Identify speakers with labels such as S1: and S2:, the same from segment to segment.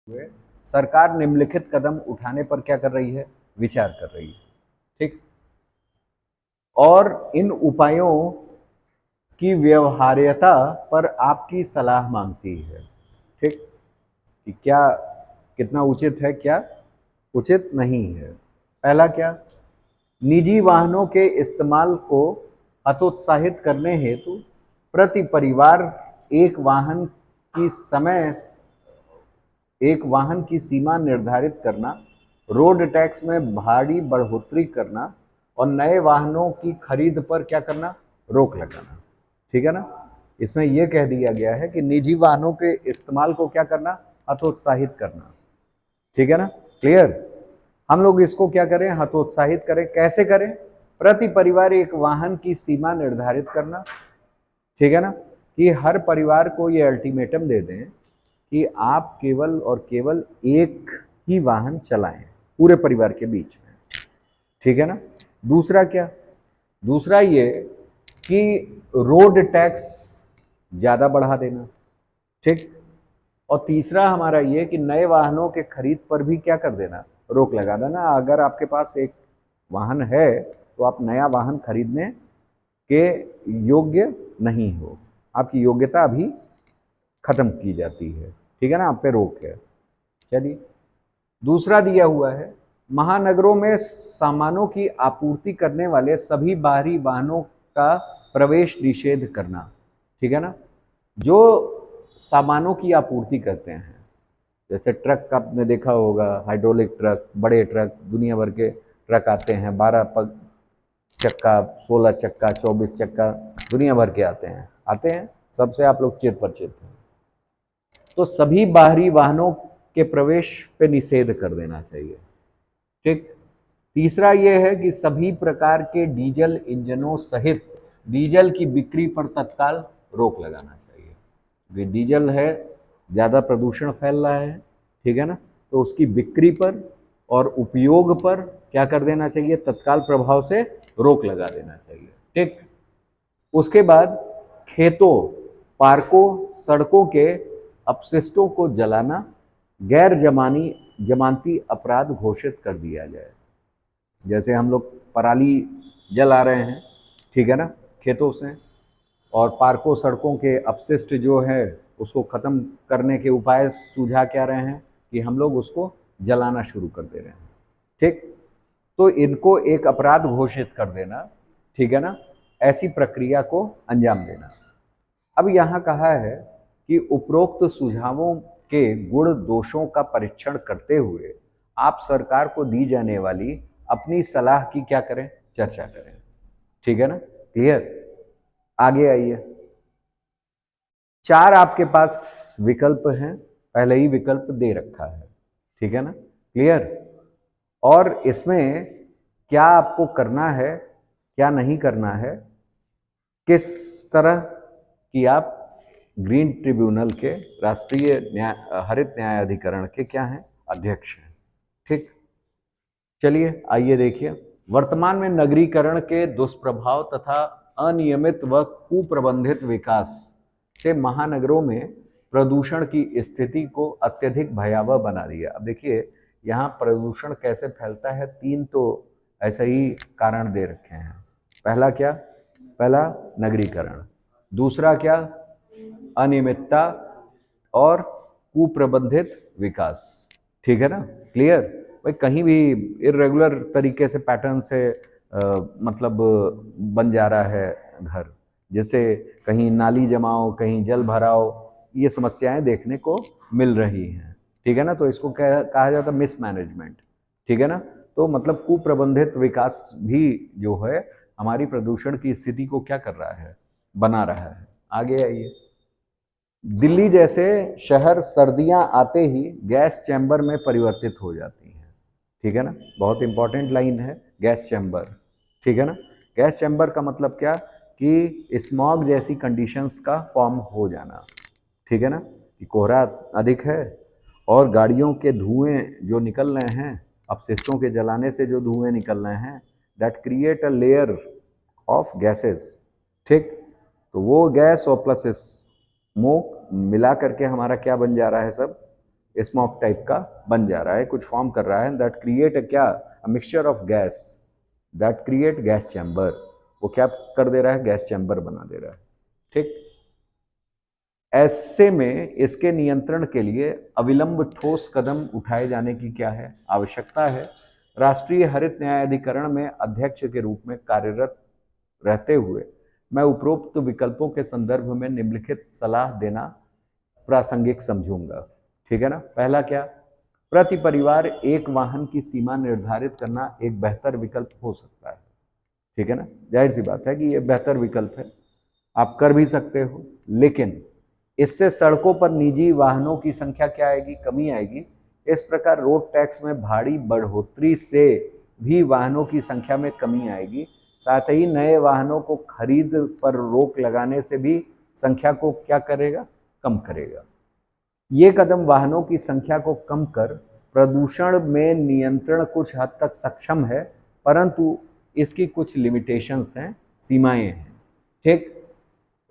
S1: हुए सरकार निम्नलिखित कदम उठाने पर क्या कर रही है, विचार कर रही है। ठीक, और इन उपायों की व्यवहार्यता पर आपकी सलाह मांगती है। ठीक, कि क्या कितना उचित है, क्या उचित नहीं है। पहला क्या, निजी वाहनों के इस्तेमाल को हतोत्साहित करने हेतु प्रति परिवार एक वाहन की सीमा निर्धारित करना, रोड टैक्स में भारी बढ़ोतरी करना और नए वाहनों की खरीद पर क्या करना, रोक लगाना। ठीक है ना। इसमें यह कह दिया गया है कि निजी वाहनों के इस्तेमाल को क्या करना, हतोत्साहित करना। ठीक है ना, क्लियर। हम लोग इसको क्या करें, हतोत्साहित करें। कैसे करें, प्रति परिवार एक वाहन की सीमा निर्धारित करना। ठीक है ना, कि हर परिवार को ये अल्टीमेटम दे दें कि आप केवल और केवल एक ही वाहन चलाएं पूरे परिवार के बीच में। ठीक है ना। दूसरा क्या, दूसरा ये कि रोड टैक्स ज़्यादा बढ़ा देना। ठीक, और तीसरा हमारा ये कि नए वाहनों के खरीद पर भी क्या कर देना, रोक लगा देना। अगर आपके पास एक वाहन है तो आप नया वाहन खरीदने के योग्य नहीं हो, आपकी योग्यता अभी खत्म की जाती है। ठीक है ना, आप पे रोक है। चलिए, दूसरा दिया हुआ है, महानगरों में सामानों की आपूर्ति करने वाले सभी बाहरी वाहनों का प्रवेश निषेध करना। ठीक है ना, जो सामानों की आपूर्ति करते हैं, जैसे ट्रक का आपने देखा होगा, हाइड्रोलिक ट्रक, बड़े ट्रक, दुनिया भर के ट्रक आते हैं, 12 चक्का, 16 चक्का, 24 चक्का, दुनिया भर के आते हैं, सबसे आप लोग चिर परिचित हैं। तो सभी बाहरी वाहनों के प्रवेश पे निषेध कर देना चाहिए। ठीक, तीसरा यह है कि सभी प्रकार के डीजल इंजनों सहित डीजल की बिक्री पर तत्काल रोक लगाना चाहिए। क्योंकि डीजल है, ज़्यादा प्रदूषण फैल रहा है। ठीक है ना, तो उसकी बिक्री पर और उपयोग पर क्या कर देना चाहिए, तत्काल प्रभाव से रोक लगा देना चाहिए। ठीक, उसके बाद खेतों, पार्कों, सड़कों के अपशिष्टों को जलाना गैर जमानती अपराध घोषित कर दिया जाए। जैसे हम लोग पराली जला रहे हैं, ठीक है ना, खेतों से, और पार्कों सड़कों के अपशिष्ट जो है उसको ख़त्म करने के उपाय सुझा क्या रहे हैं कि हम लोग उसको जलाना शुरू कर दे रहे हैं। ठीक, तो इनको एक अपराध घोषित कर देना। ठीक है ना, ऐसी प्रक्रिया को अंजाम देना। अब यहाँ कहा है कि उपरोक्त सुझावों के गुण दोषों का परीक्षण करते हुए आप सरकार को दी जाने वाली अपनी सलाह की क्या करें, चर्चा करें। ठीक है ना, क्लियर। आगे आइए, 4 आपके पास विकल्प हैं, पहले ही विकल्प दे रखा है। ठीक है ना, क्लियर। और इसमें क्या आपको करना है, क्या नहीं करना है, किस तरह कि आप ग्रीन ट्रिब्यूनल के, राष्ट्रीय हरित न्याय अधिकरण के क्या हैं, अध्यक्ष हैं। ठीक, चलिए आइए देखिए, वर्तमान में नगरीकरण के दुष्प्रभाव तथा अनियमित व कुप्रबंधित विकास से महानगरों में प्रदूषण की स्थिति को अत्यधिक भयावह बना दिया। अब देखिए यहाँ प्रदूषण कैसे फैलता है, 3 तो ऐसे ही कारण दे रखे हैं। पहला क्या, पहला नगरीकरण, दूसरा क्या, अनियमितता, और कुप्रबंधित विकास। ठीक है ना, क्लियर। भाई कहीं भी इरेगुलर तरीके से, पैटर्न से मतलब बन जा रहा है घर, जैसे कहीं नाली जमाव, कहीं जल भराव, ये समस्याएं देखने को मिल रही हैं। ठीक है ना, तो इसको कहा जाता है मिसमैनेजमेंट। ठीक है ना, तो मतलब कुप्रबंधित विकास भी जो है हमारी प्रदूषण की स्थिति को क्या कर रहा है, बना रहा है। आगे आइए, दिल्ली जैसे शहर सर्दियां आते ही गैस चैम्बर में परिवर्तित हो जाती हैं। ठीक है ना, बहुत इंपॉर्टेंट लाइन है, गैस चैम्बर। ठीक है ना, गैस चैम्बर का मतलब क्या, कि स्मॉग जैसी कंडीशंस का फॉर्म हो जाना। ठीक है ना, कि कोहरा अधिक है और गाड़ियों के धुएं जो निकल रहे हैं, अपशिष्टों के जलाने से जो धुएं निकल रहे हैं, that create a layer of gases. ठीक, तो वो गैस और प्लस स्मोक मिला करके हमारा क्या बन जा रहा है, सब स्मोक टाइप का बन जा रहा है, कुछ फॉर्म कर रहा है, दैट क्रिएट क्या, a mixture of gas that create gas chamber. वो क्या कर दे रहा है, गैस चैम्बर बना दे रहा है। ठीक, ऐसे में इसके नियंत्रण के लिए अविलंब ठोस कदम उठाए जाने की क्या है, आवश्यकता है। राष्ट्रीय हरित न्यायाधिकरण में अध्यक्ष के रूप में कार्यरत रहते हुए मैं उपरोक्त विकल्पों के संदर्भ में निम्नलिखित सलाह देना प्रासंगिक समझूंगा। ठीक है ना। पहला क्या, प्रति परिवार एक वाहन की सीमा निर्धारित करना एक बेहतर विकल्प हो सकता है। ठीक है ना, जाहिर सी बात है कि ये बेहतर विकल्प है, आप कर भी सकते हो, लेकिन इससे सड़कों पर निजी वाहनों की संख्या क्या आएगी, कमी आएगी। इस प्रकार रोड टैक्स में भारी बढ़ोतरी से भी वाहनों की संख्या में कमी आएगी। साथ ही नए वाहनों को खरीद पर रोक लगाने से भी संख्या को क्या करेगा, कम करेगा। ये कदम वाहनों की संख्या को कम कर प्रदूषण में नियंत्रण कुछ हद तक सक्षम है, परंतु इसकी कुछ लिमिटेशंस हैं, सीमाएं हैं। ठीक,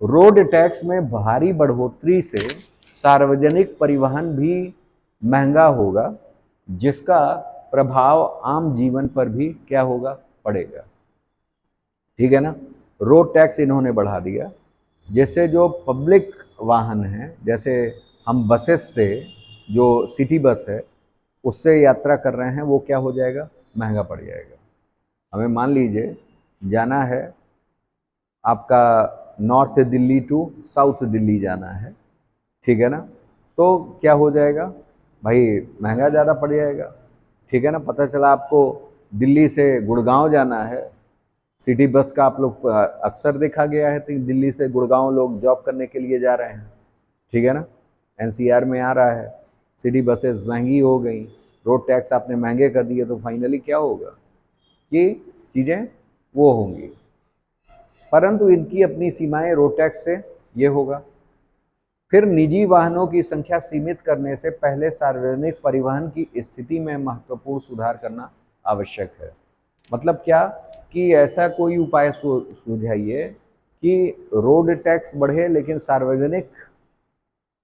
S1: रोड टैक्स में भारी बढ़ोतरी से सार्वजनिक परिवहन भी महंगा होगा, जिसका प्रभाव आम जीवन पर भी क्या होगा, पड़ेगा। ठीक है ना। रोड टैक्स इन्होंने बढ़ा दिया, जैसे जो पब्लिक वाहन हैं, जैसे हम बसेस से, जो सिटी बस है उससे यात्रा कर रहे हैं, वो क्या हो जाएगा, महंगा पड़ जाएगा। हमें मान लीजिए जाना है आपका north Delhi to south Delhi जाना है, ठीक है ना, तो क्या हो जाएगा भाई, महंगा ज़्यादा पड़ जाएगा। ठीक है ना। पता चला आपको दिल्ली से गुड़गांव जाना है, सिटी बस का आप लोग अक्सर देखा गया है, तो दिल्ली से गुड़गांव लोग जॉब करने के लिए जा रहे हैं। ठीक है ना, एनसीआर में आ रहा है, सिटी बसेस महंगी हो गई, रोड टैक्स आपने महंगे कर दिए, तो फाइनली क्या होगा कि चीज़ें वो होंगी, परंतु इनकी अपनी सीमाएं, रोड टैक्स से ये होगा। फिर निजी वाहनों की संख्या सीमित करने से पहले सार्वजनिक परिवहन की स्थिति में महत्वपूर्ण सुधार करना आवश्यक है। मतलब क्या कि ऐसा कोई उपाय सुझाइए कि रोड टैक्स बढ़े लेकिन सार्वजनिक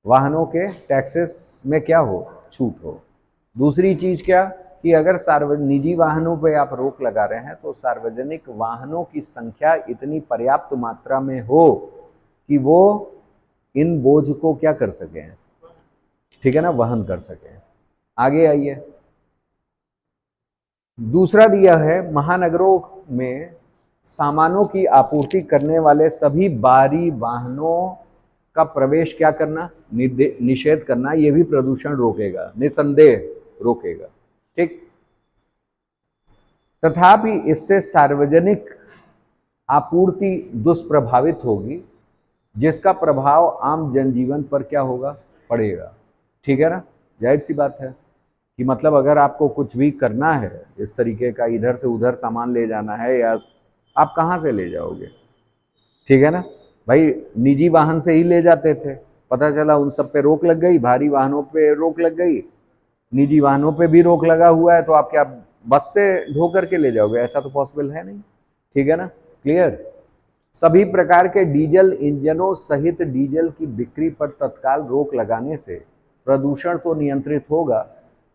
S1: वाहनों के टैक्सेस में क्या हो, छूट हो। दूसरी चीज क्या कि अगर निजी वाहनों पे आप रोक लगा रहे हैं तो सार्वजनिक वाहनों की संख्या इतनी पर्याप्त मात्रा में हो कि वो इन बोझ को क्या कर सकें, ठीक है ना, वहन कर सकें। आगे आइए, दूसरा दिया है महानगरों में सामानों की आपूर्ति करने वाले सभी बाहरी वाहनों का प्रवेश क्या करना, निषेध करना। यह भी प्रदूषण रोकेगा, निसंदेह रोकेगा। ठीक, तथापि इससे सार्वजनिक आपूर्ति दुष्प्रभावित होगी, जिसका प्रभाव आम जनजीवन पर क्या होगा, पड़ेगा। ठीक है ना, जाहिर सी बात है कि मतलब अगर आपको कुछ भी करना है इस तरीके का, इधर से उधर सामान ले जाना है, या आप कहाँ से ले जाओगे। ठीक है ना भाई, निजी वाहन से ही ले जाते थे, पता चला उन सब पे रोक लग गई, भारी वाहनों पे रोक लग गई, निजी वाहनों पे भी रोक लगा हुआ है, तो आप क्या बस से ढो करके ले जाओगे, ऐसा तो पॉसिबल है नहीं। ठीक है ना, क्लियर। सभी प्रकार के डीजल इंजनों सहित डीजल की बिक्री पर तत्काल रोक लगाने से प्रदूषण तो नियंत्रित होगा,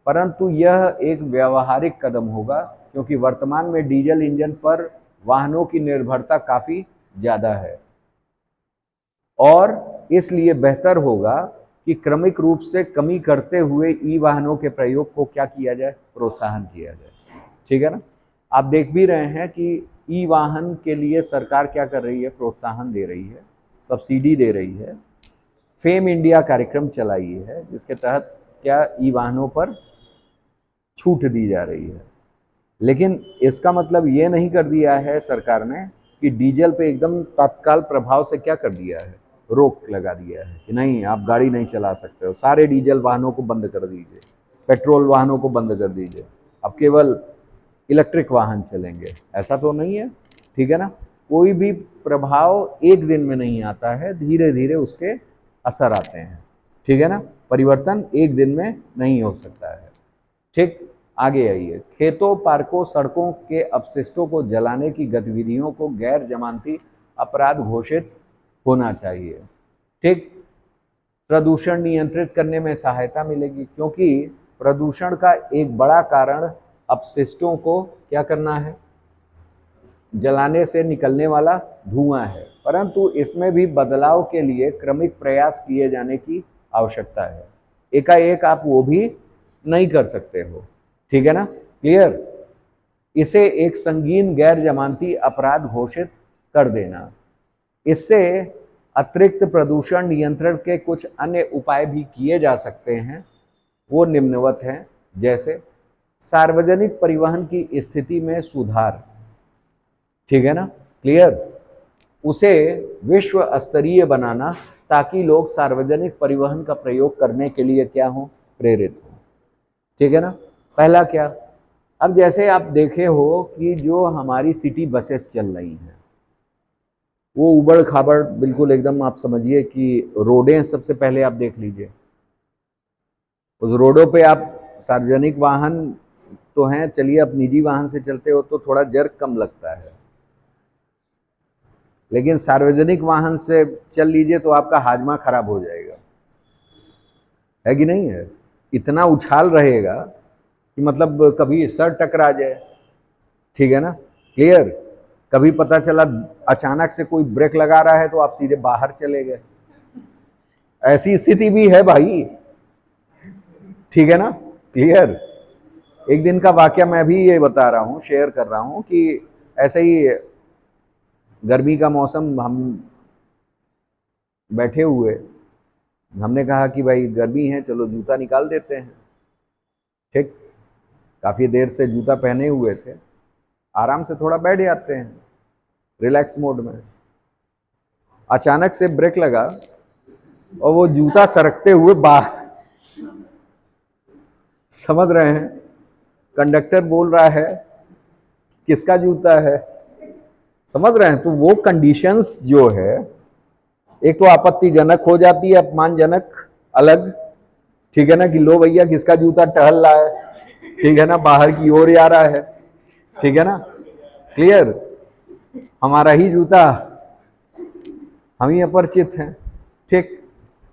S1: परंतु यह एक व्यावहारिक कदम होगा, क्योंकि वर्तमान में डीजल इंजन पर वाहनों की निर्भरता काफी ज्यादा है, और इसलिए बेहतर होगा कि क्रमिक रूप से कमी करते हुए ई वाहनों के प्रयोग को क्या किया जाए, प्रोत्साहन किया जाए। ठीक है ना। आप देख भी रहे हैं कि ई वाहन के लिए सरकार क्या कर रही है, प्रोत्साहन दे रही है, सब्सिडी दे रही है, फेम इंडिया कार्यक्रम चलाई है, जिसके तहत क्या ई वाहनों पर छूट दी जा रही है। लेकिन इसका मतलब ये नहीं कर दिया है सरकार ने कि डीजल पे एकदम तत्काल प्रभाव से क्या कर दिया है, रोक लगा दिया है कि नहीं आप गाड़ी नहीं चला सकते हो, सारे डीजल वाहनों को बंद कर दीजिए, पेट्रोल वाहनों को बंद कर दीजिए, अब केवल इलेक्ट्रिक वाहन चलेंगे, ऐसा तो नहीं है। ठीक है ना, कोई भी प्रभाव एक दिन में नहीं आता है, धीरे धीरे उसके असर आते हैं। ठीक है ना, परिवर्तन एक दिन में नहीं हो सकता है। ठीक, आगे आइए, खेतों, पार्कों, सड़कों के अपशिष्टों को जलाने की गतिविधियों को गैर जमानती अपराध घोषित होना चाहिए। ठीक, प्रदूषण नियंत्रित करने में सहायता मिलेगी, क्योंकि प्रदूषण का एक बड़ा कारण अपशिष्टों को क्या करना है, जलाने से निकलने वाला धुआं है। परंतु इसमें भी बदलाव के लिए क्रमिक प्रयास किए जाने की आवश्यकता है। एकाएक आप वो भी नहीं कर सकते हो, ठीक है ना, क्लियर। इसे एक संगीन गैर जमानती अपराध घोषित कर देना। इससे अतिरिक्त प्रदूषण नियंत्रण के कुछ अन्य उपाय भी किए जा सकते हैं, वो निम्नवत हैं, जैसे सार्वजनिक परिवहन की स्थिति में सुधार, ठीक है ना, क्लियर। उसे विश्व स्तरीय बनाना, ताकि लोग सार्वजनिक परिवहन का प्रयोग करने के लिए क्या हो, प्रेरित हो, ठीक है ना। पहला क्या, अब जैसे आप देखे हो कि जो हमारी सिटी बसेस चल रही हैं, वो उबड़ खाबड़ बिल्कुल एकदम, आप समझिए कि रोडें सबसे पहले आप देख लीजिए, उस रोडों पे आप सार्वजनिक वाहन तो हैं, चलिए आप निजी वाहन से चलते हो तो थोड़ा जर्क कम लगता है, लेकिन सार्वजनिक वाहन से चल लीजिए तो आपका हाजमा खराब हो जाएगा, है कि नहीं है। इतना उछाल रहेगा कि मतलब कभी सर टकरा जाए, ठीक है ना, क्लियर। कभी पता चला अचानक से कोई ब्रेक लगा रहा है तो आप सीधे बाहर चले गए, ऐसी स्थिति भी है भाई, ठीक है ना, क्लियर। एक दिन का वाकया मैं भी ये बता रहा हूँ, शेयर कर रहा हूँ कि ऐसे ही गर्मी का मौसम, हम बैठे हुए, हमने कहा कि भाई गर्मी है, चलो जूता निकाल देते हैं, ठीक। काफ़ी देर से जूता पहने हुए थे, आराम से थोड़ा बैठ जाते हैं रिलैक्स मोड में। अचानक से ब्रेक लगा और वो जूता सरकते हुए बाहर, समझ रहे हैं, कंडक्टर बोल रहा है किसका जूता है, समझ रहे हैं। तो वो कंडीशंस जो है, एक तो आपत्तिजनक हो जाती है, अपमानजनक अलग, ठीक है ना, कि लो भैया किसका जूता टहल रहा है, ठीक है ना, बाहर की ओर जा रहा है, ठीक है ना, क्लियर। हमारा ही जूता, हम ही अपरिचित हैं, ठीक।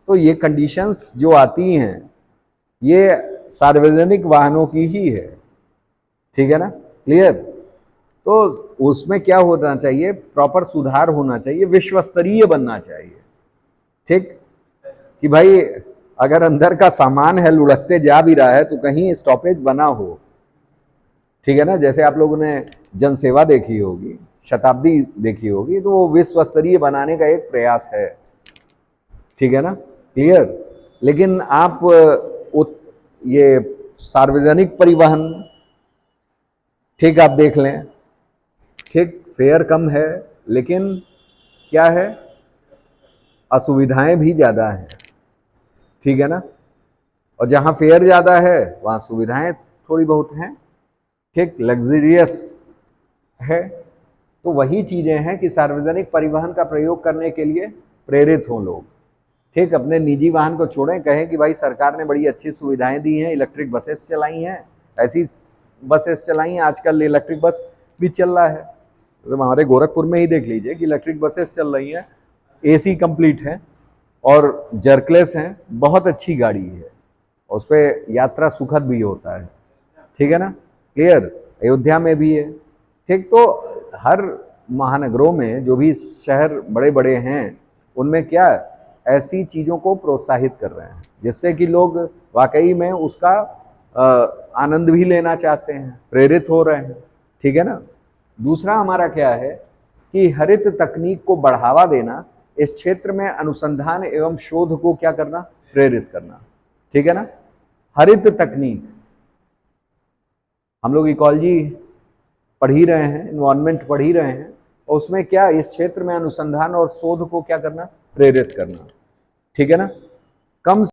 S1: तो ये कंडीशंस जो आती हैं, ये सार्वजनिक वाहनों की ही है, ठीक है ना, क्लियर। तो उसमें क्या होना चाहिए, प्रॉपर सुधार होना चाहिए, विश्व स्तरीय बनना चाहिए, ठीक। कि भाई अगर अंदर का सामान है लुढ़कते जा भी रहा है तो कहीं स्टॉपेज बना हो, ठीक है ना। जैसे आप लोगों ने जनसेवा देखी होगी, शताब्दी देखी होगी, तो वो विश्व स्तरीय बनाने का एक प्रयास है, ठीक है ना, क्लियर। लेकिन आप ये सार्वजनिक परिवहन, ठीक, आप देख लें, ठीक, फेयर कम है, लेकिन क्या है, असुविधाएं भी ज़्यादा हैं, ठीक है ना। और जहाँ फेयर ज़्यादा है वहाँ सुविधाएं थोड़ी बहुत हैं, ठीक, लग्जरियस है। तो वही चीज़ें हैं कि सार्वजनिक परिवहन का प्रयोग करने के लिए प्रेरित हों लोग, ठीक। अपने निजी वाहन को छोड़ें, कहें कि भाई सरकार ने बड़ी अच्छी सुविधाएं दी हैं, इलेक्ट्रिक बसेस चलाई हैं, ऐसी बसेस चलाई हैं, आजकल इलेक्ट्रिक बस भी चल रहा है, तो हमारे गोरखपुर में ही देख लीजिए कि इलेक्ट्रिक बसेस चल रही हैं, AC कंप्लीट है और जर्कलेस हैं, बहुत अच्छी गाड़ी है, उस पर यात्रा सुखद भी होता है, ठीक है ना, क्लियर। अयोध्या में भी है, ठीक। तो हर महानगरों में जो भी शहर बड़े बड़े हैं, उनमें क्या ऐसी चीज़ों को प्रोत्साहित कर रहे हैं, जिससे कि लोग वाकई में उसका आनंद भी लेना चाहते हैं, प्रेरित हो रहे हैं, ठीक है ना। दूसरा हमारा क्या है कि हरित तकनीक को बढ़ावा देना, इस क्षेत्र में अनुसंधान एवं शोध को क्या करना, प्रेरित करना, ठीक है ना। हरित तकनीक, हम लोग इकोलॉजी पढ़ ही रहे हैं, इन्वायरमेंट पढ़ ही रहे हैं, और उसमें क्या, इस क्षेत्र में अनुसंधान और शोध को क्या करना, प्रेरित करना, ठीक है ना। कम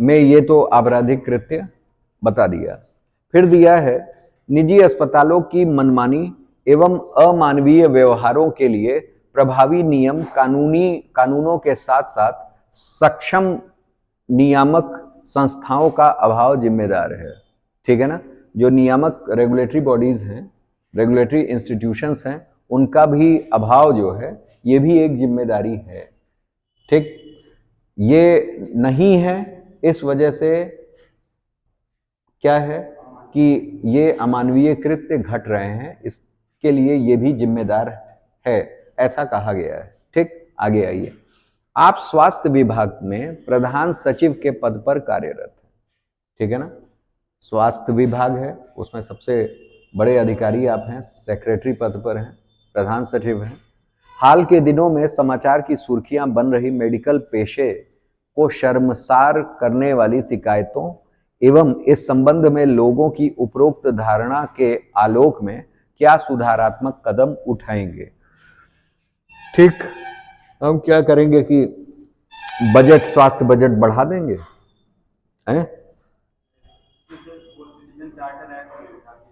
S1: में ये तो आपराधिक कृत्य बता दिया। फिर दिया है निजी अस्पतालों की मनमानी एवं अमानवीय व्यवहारों के लिए प्रभावी नियम कानूनों के साथ साथ सक्षम नियामक संस्थाओं का अभाव जिम्मेदार है। ठीक है ना, जो नियामक रेगुलेटरी बॉडीज हैं, रेगुलेटरी इंस्टीट्यूशंस हैं, उनका भी अभाव जो है ये भी एक जिम्मेदारी है। ठीक, ये नहीं है, इस वजह से क्या है कि ये अमानवीय कृत्य घट रहे हैं, इसके लिए ये भी जिम्मेदार है, ऐसा कहा गया है। ठीक, आगे आइए। आप स्वास्थ्य विभाग में प्रधान सचिव के पद पर कार्यरत हैं। ठीक है ना, स्वास्थ्य विभाग है, उसमें सबसे बड़े अधिकारी आप हैं, सेक्रेटरी पद पर हैं, प्रधान सचिव हैं। हाल के दिनों में समाचार की सुर्खियां बन रही मेडिकल पेशे को शर्मसार करने वाली शिकायतों एवं इस संबंध में लोगों की उपरोक्त धारणा के आलोक में क्या सुधारात्मक कदम उठाएंगे? ठीक, हम क्या करेंगे कि बजट, स्वास्थ्य बजट बढ़ा देंगे हैं?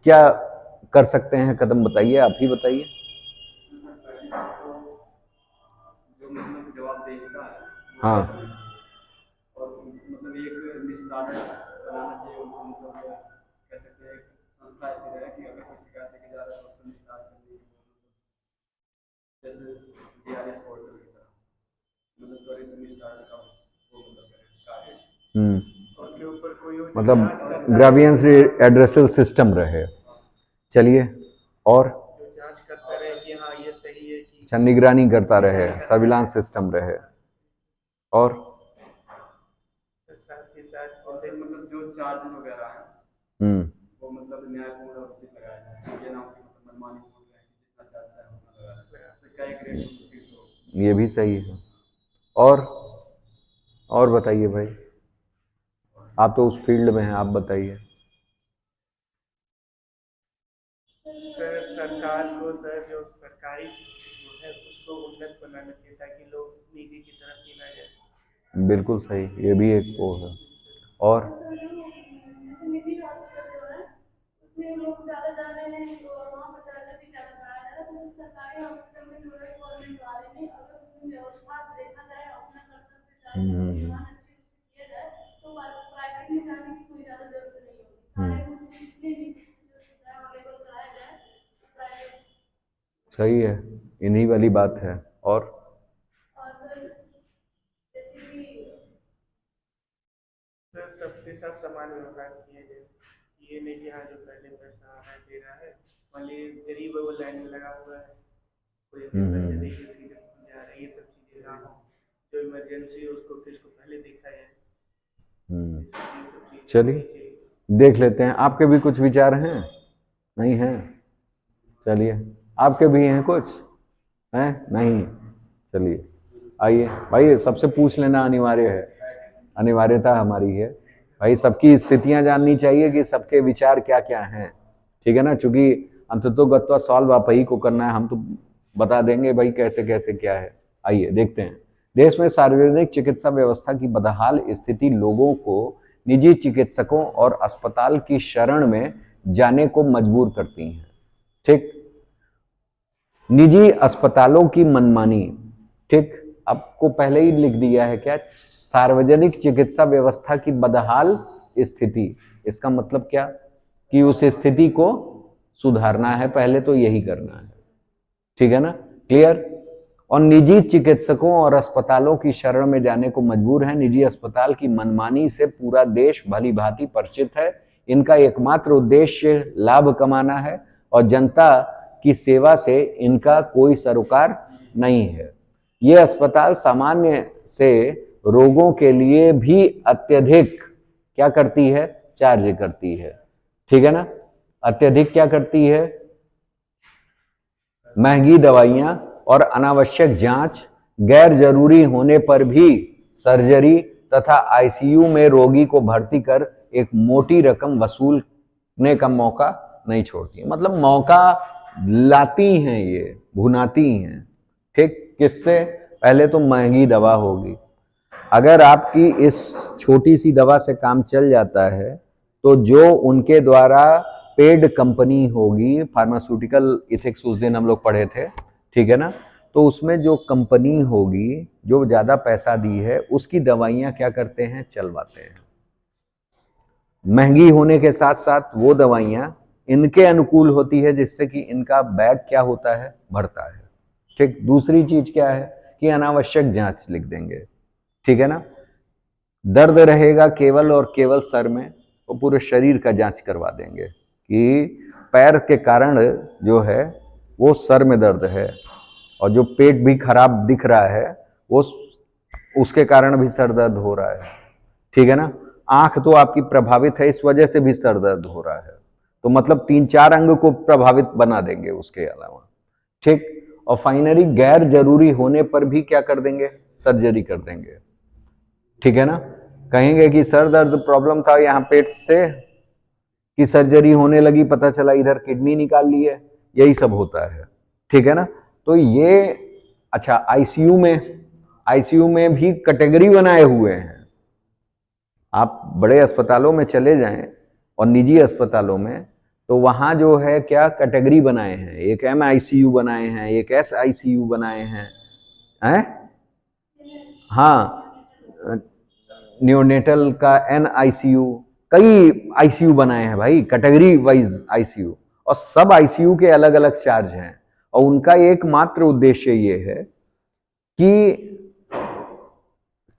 S1: क्या कर सकते हैं कदम, बताइए, आप ही बताइए। हाँ, और मतलब एक निस्तारण बनाना चाहिए उनको, मतलब कह सकते हैं संस्था ऐसी रहे कि अगर कोई शिकायत लेके जा रहा है तो उसको निस्तारण करने की, जैसे जीआरएस पोर्टल की तरह, मतलब त्वरित निस्तारण का वो मतलब कार्य, उनके ऊपर कोई मतलब ग्रेवियंस एड्रेसल सिस्टम रहे। चलिए, और जांच करता रहे कि हाँ ये सही है कि, अच्छा, निगरानी करता रहे, सर्विलांस सिस्टम रहे। और साथ ही साथ मतलब जो चार्जेस वगैरह हैं वो मतलब न्यायपूर्ण और उचित लगाया जाए, ये ना हो कि मतलब मनमानी बोल रहे हैं कि जितना चार्ज है उतना लगाया, तो इसका एक रेट फिक्स हो। ये भी सही है। और बताइए भाई, आप तो उस फील्ड में हैं, आप बताइए। सर, सरकार को सर जो सरकारी जो है उसको उन्नत बनाना चाहिए ताकि लोग निजी की तरफ ही ना जाए। बिल्कुल सही, ये भी एक वो है। और जैसे निजी हॉस्पिटल जो है उसमें लोग ज़्यादा जा रहे हैं और वहाँ पर जाकर भी ज़्यादा बढ़ाया जा रहा है, तो सरकारी हॉस्पिटल में जो है गवर्नमेंट वाले में अगर व्यवस्था देखा जाए, अपना कर्तव्य जाए, अच्छे से किया जाए, तो प्राइवेट में जाने की कोई ज़्यादा जरूरत नहीं होगी। सारे जितने भी सुविधाएं अवेलेबल कराया जाए प्राइवेट। सही है, इन्हीं वाली बात है। और सर जैसे कि सर सबके साथ समान व्यवहार किए जाए, ये नहीं कि हाँ जो पहले पैसा आ रहा है दे रहा है, वाले गरीब है वो लाइन में लगा हुआ है, कोई पैसे नहीं सीधे जा रहा है, ये सब चीजें ना हो, जो इमरजेंसी है उसको किसको पहले देखा जाए। चलिए देख लेते हैं, आपके भी कुछ विचार हैं? नहीं हैं? चलिए, आपके भी हैं कुछ? हैं? नहीं? चलिए, आइए भाई, सबसे पूछ लेना अनिवार्य है, अनिवार्यता हमारी है भाई, सबकी स्थितियां जाननी चाहिए कि सबके विचार क्या क्या हैं। ठीक है ना, चूंकि अंततोगत्वा सॉल्व आप ही को करना है, हम तो बता देंगे भाई कैसे कैसे क्या है। आइए देखते हैं। देश में सार्वजनिक चिकित्सा व्यवस्था की बदहाल स्थिति लोगों को निजी चिकित्सकों और अस्पताल की शरण में जाने को मजबूर करती है। ठीक, निजी अस्पतालों की मनमानी, ठीक, आपको पहले ही लिख दिया है क्या, सार्वजनिक चिकित्सा व्यवस्था की बदहाल स्थिति, इसका मतलब क्या कि उस स्थिति को सुधारना है, पहले तो यही करना है। ठीक है ना, क्लियर? और निजी चिकित्सकों और अस्पतालों की शरण में जाने को मजबूर है। निजी अस्पताल की मनमानी से पूरा देश भली भांति परिचित है। इनका एकमात्र उद्देश्य लाभ कमाना है और जनता की सेवा से इनका कोई सरोकार नहीं है। ये अस्पताल सामान्य से रोगों के लिए भी अत्यधिक क्या करती है, चार्ज करती है। ठीक है ना, अत्यधिक क्या करती है, महंगी दवाइयां और अनावश्यक जांच, गैर जरूरी होने पर भी सर्जरी तथा आईसीयू में रोगी को भर्ती कर एक मोटी रकम वसूलने का मौका नहीं छोड़ती, मतलब मौका लाती हैं, ये भुनाती हैं। ठीक, किससे? पहले तो महंगी दवा होगी, अगर आपकी इस छोटी सी दवा से काम चल जाता है तो जो उनके द्वारा पेड कंपनी होगी, फार्मास्यूटिकल इथिक्स उस दिन हम लोग पढ़े थे, ठीक है ना, तो उसमें जो कंपनी होगी जो ज़्यादा पैसा दी है उसकी दवाइयाँ क्या करते हैं, चलवाते हैं। महंगी होने के साथ साथ वो दवाइयाँ इनके अनुकूल होती है जिससे कि इनका बैग क्या होता है, बढ़ता है। ठीक, दूसरी चीज क्या है कि अनावश्यक जांच लिख देंगे, ठीक है ना। दर्द रहेगा केवल और केवल सर में, वो पूरे शरीर का जांच करवा देंगे कि पैर के कारण जो है वो सर में दर्द है, और जो पेट भी खराब दिख रहा है वो उसके कारण भी सर दर्द हो रहा है, ठीक है ना। आंख तो आपकी प्रभावित है, इस वजह से भी सर दर्द हो रहा है, तो मतलब 3-4 अंग को प्रभावित बना देंगे उसके अलावा, ठीक। और फाइनली गैर जरूरी होने पर भी क्या कर देंगे, सर्जरी कर देंगे, ठीक है ना। कहेंगे कि सर दर्द प्रॉब्लम था यहाँ पेट से, कि सर्जरी होने लगी पता चला इधर किडनी निकाल ली है, यही सब होता है, ठीक है ना। तो ये अच्छा, आईसीयू में भी कैटेगरी बनाए हुए हैं। आप बड़े अस्पतालों में चले जाएं और निजी अस्पतालों में, तो वहां जो है क्या कैटेगरी बनाए हैं, एक MICU बनाए हैं, एक SICU बनाए हैं, हाँ, न्यूनेटल का NICU, कई ICU बनाए हैं भाई, कैटेगरी वाइज ICU, और सब ICU के अलग अलग चार्ज हैं, और उनका एकमात्र उद्देश्य ये है कि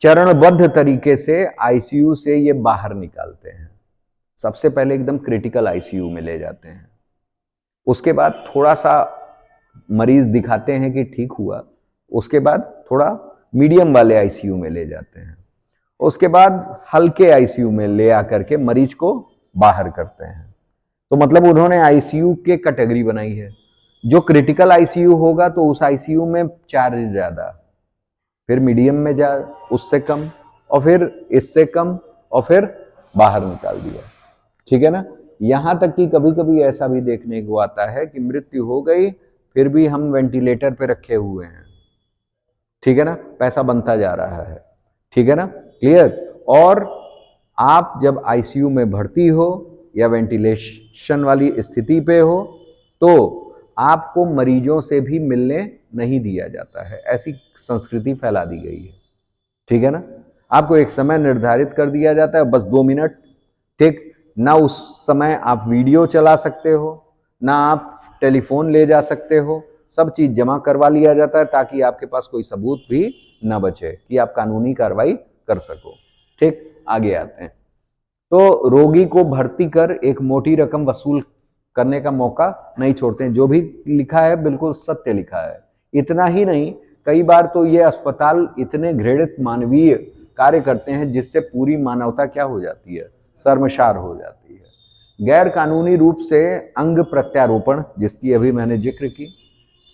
S1: चरणबद्ध तरीके से ICU से ये बाहर निकालते हैं। सबसे पहले एकदम क्रिटिकल ICU में ले जाते हैं, उसके बाद थोड़ा सा मरीज दिखाते हैं कि ठीक हुआ, उसके बाद थोड़ा मीडियम वाले ICU में ले जाते हैं, उसके बाद हल्के ICU में ले आकर के मरीज को बाहर करते हैं। तो मतलब उन्होंने ICU के कैटेगरी बनाई है। जो क्रिटिकल ICU होगा तो उस ICU में चार्ज ज्यादा, फिर मीडियम में जा उससे कम, और फिर इससे कम, और फिर बाहर निकाल दिया, ठीक है ना। यहां तक कि कभी कभी ऐसा भी देखने को आता है कि मृत्यु हो गई फिर भी हम वेंटिलेटर पे रखे हुए हैं, ठीक है ना, पैसा बनता जा रहा है, ठीक है ना, क्लियर। और आप जब आईसीयू में भर्ती हो या वेंटिलेशन वाली स्थिति पे हो तो आपको मरीजों से भी मिलने नहीं दिया जाता है, ऐसी संस्कृति फैला दी गई है, ठीक है ना। आपको एक समय निर्धारित कर दिया जाता है, बस 2 मिनट, ठीक ना। उस समय आप वीडियो चला सकते हो ना, आप टेलीफोन ले जा सकते हो, सब चीज जमा करवा लिया जाता है ताकि आपके पास कोई सबूत भी ना बचे कि आप कानूनी कार्रवाई कर सको, ठीक। आगे आते हैं, तो रोगी को भर्ती कर एक मोटी रकम वसूल करने का मौका नहीं छोड़ते हैं। जो भी लिखा है बिल्कुल सत्य लिखा है। इतना ही नहीं, कई बार तो ये अस्पताल इतने घृणित मानवीय कार्य करते हैं जिससे पूरी मानवता क्या हो जाती है, शर्मसार हो जाती है। गैर कानूनी रूप से अंग प्रत्यारोपण, जिसकी अभी मैंने जिक्र की,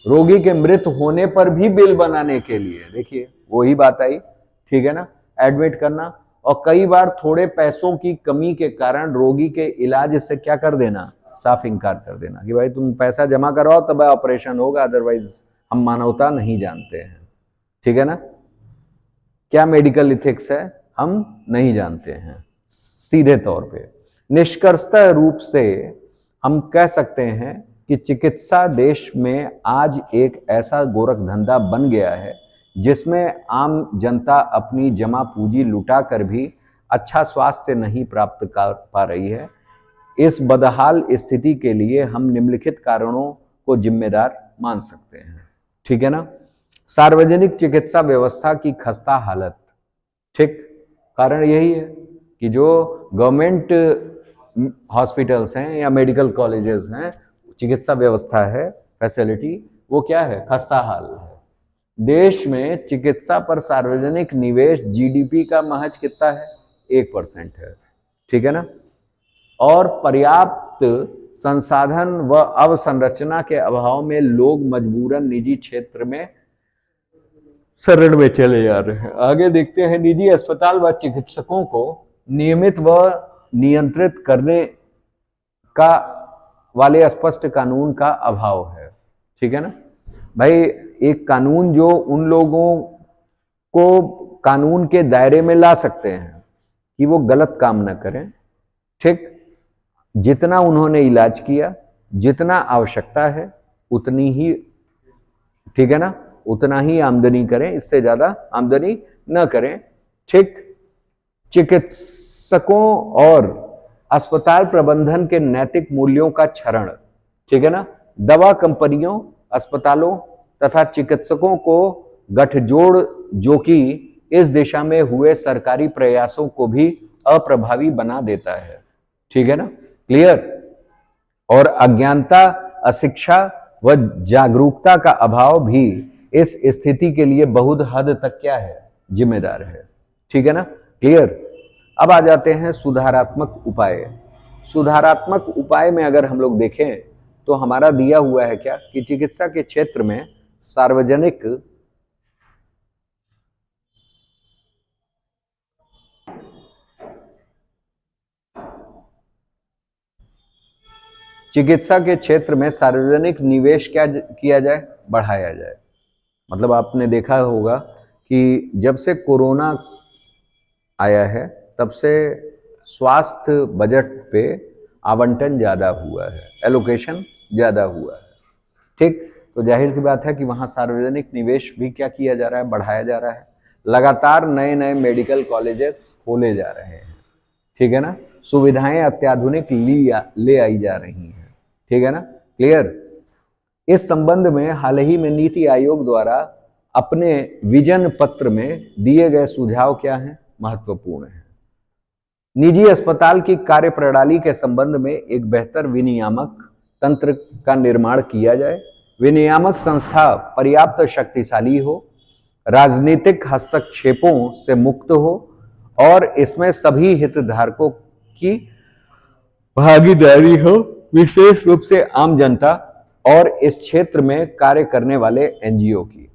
S1: रोगी के मृत होने पर भी बिल बनाने के लिए, देखिए वही बात आई, ठीक है ना, एडमिट करना, और कई बार थोड़े पैसों की कमी के कारण रोगी के इलाज से क्या कर देना, साफ इनकार कर देना कि भाई तुम पैसा जमा कराओ तब ऑपरेशन होगा, अदरवाइज हम मानवता नहीं जानते हैं, ठीक है ना। क्या मेडिकल इथिक्स है, हम नहीं जानते हैं सीधे तौर पे। निष्कर्षतः रूप से हम कह सकते हैं कि चिकित्सा देश में आज एक ऐसा गोरख धंधा बन गया है जिसमें आम जनता अपनी जमा पूंजी लुटा कर भी अच्छा स्वास्थ्य नहीं प्राप्त कर पा रही है। इस बदहाल स्थिति के लिए हम निम्नलिखित कारणों को जिम्मेदार मान सकते हैं, ठीक है ना। सार्वजनिक चिकित्सा व्यवस्था की खस्ता हालत, ठीक, कारण यही है कि जो गवर्नमेंट हॉस्पिटल्स हैं या मेडिकल कॉलेजेस हैं, चिकित्सा व्यवस्था है, फैसिलिटी, वो क्या है, खस्ता हाल है। देश में चिकित्सा पर सार्वजनिक निवेश जीडीपी का महज कितना है, 1% है, ठीक है ना। और पर्याप्त संसाधन व अवसंरचना के अभाव में लोग मजबूरन निजी क्षेत्र में शरण में चले जा रहे हैं। आगे देखते हैं, निजी अस्पताल व चिकित्सकों को नियमित व नियंत्रित करने का वाले स्पष्ट कानून का अभाव है, ठीक है ना भाई। एक कानून जो उन लोगों को कानून के दायरे में ला सकते हैं कि वो गलत काम न करें। ठीक, जितना उन्होंने इलाज किया, जितना आवश्यकता है उतनी ही, ठीक है ना, उतना ही आमदनी करें, इससे ज्यादा आमदनी न करें। ठीक, चिकित्सकों और अस्पताल प्रबंधन के नैतिक मूल्यों का क्षरण, ठीक है ना, दवा कंपनियों, अस्पतालों तथा चिकित्सकों को गठजोड़ जो कि इस दिशा में हुए सरकारी प्रयासों को भी अप्रभावी बना देता है। ठीक है ना, क्लियर। और अज्ञानता, अशिक्षा व जागरूकता का अभाव भी इस स्थिति के लिए बहुत हद तक क्या है, जिम्मेदार है। ठीक है ना, क्लियर। अब आ जाते हैं सुधारात्मक उपाय। सुधारात्मक उपाय में अगर हम लोग देखें तो हमारा दिया हुआ है क्या कि चिकित्सा के क्षेत्र में सार्वजनिक निवेश क्या किया जाए, बढ़ाया जाए। मतलब आपने देखा होगा कि जब से कोरोना आया है तब से स्वास्थ्य बजट पे आवंटन ज्यादा हुआ है, एलोकेशन ज्यादा हुआ है। ठीक, तो जाहिर सी बात है कि वहां सार्वजनिक निवेश भी क्या किया जा रहा है, बढ़ाया जा रहा है। लगातार नए नए मेडिकल कॉलेजेस खोले जा रहे हैं। ठीक है ना, सुविधाएं अत्याधुनिक ले आई जा रही हैं। ठीक है ना, क्लियर। इस संबंध में हाल ही में नीति आयोग द्वारा अपने विजन पत्र में दिए गए सुझाव क्या हैं, महत्वपूर्ण है। निजी अस्पताल की कार्यप्रणाली के संबंध में एक बेहतर विनियामक तंत्र का निर्माण किया जाए। विनियामक संस्था पर्याप्त शक्तिशाली हो, राजनीतिक हस्तक्षेपों से मुक्त हो और इसमें सभी हितधारकों की भागीदारी हो, विशेष रूप से आम जनता और इस क्षेत्र में कार्य करने वाले एनजीओ की।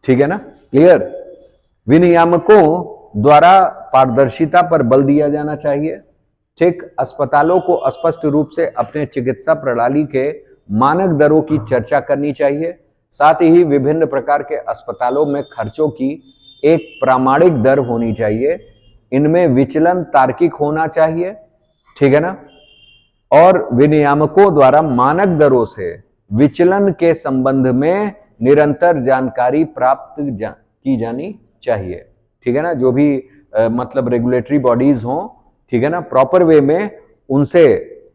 S1: ठीक है ना, क्लियर। विनियामकों द्वारा पारदर्शिता पर बल दिया जाना चाहिए। ठीक, अस्पतालों को स्पष्ट रूप से अपने चिकित्सा प्रणाली के मानक दरों की चर्चा करनी चाहिए। साथ ही विभिन्न प्रकार के अस्पतालों में खर्चों की एक प्रामाणिक दर होनी चाहिए। इनमें विचलन तार्किक होना चाहिए। ठीक है ना, और विनियामकों द्वारा मानक दरों से विचलन के संबंध में निरंतर जानकारी प्राप्त की जानी चाहिए। ठीक है ना, जो भी मतलब रेगुलेटरी बॉडीज हों, ठीक है ना, प्रॉपर वे में उनसे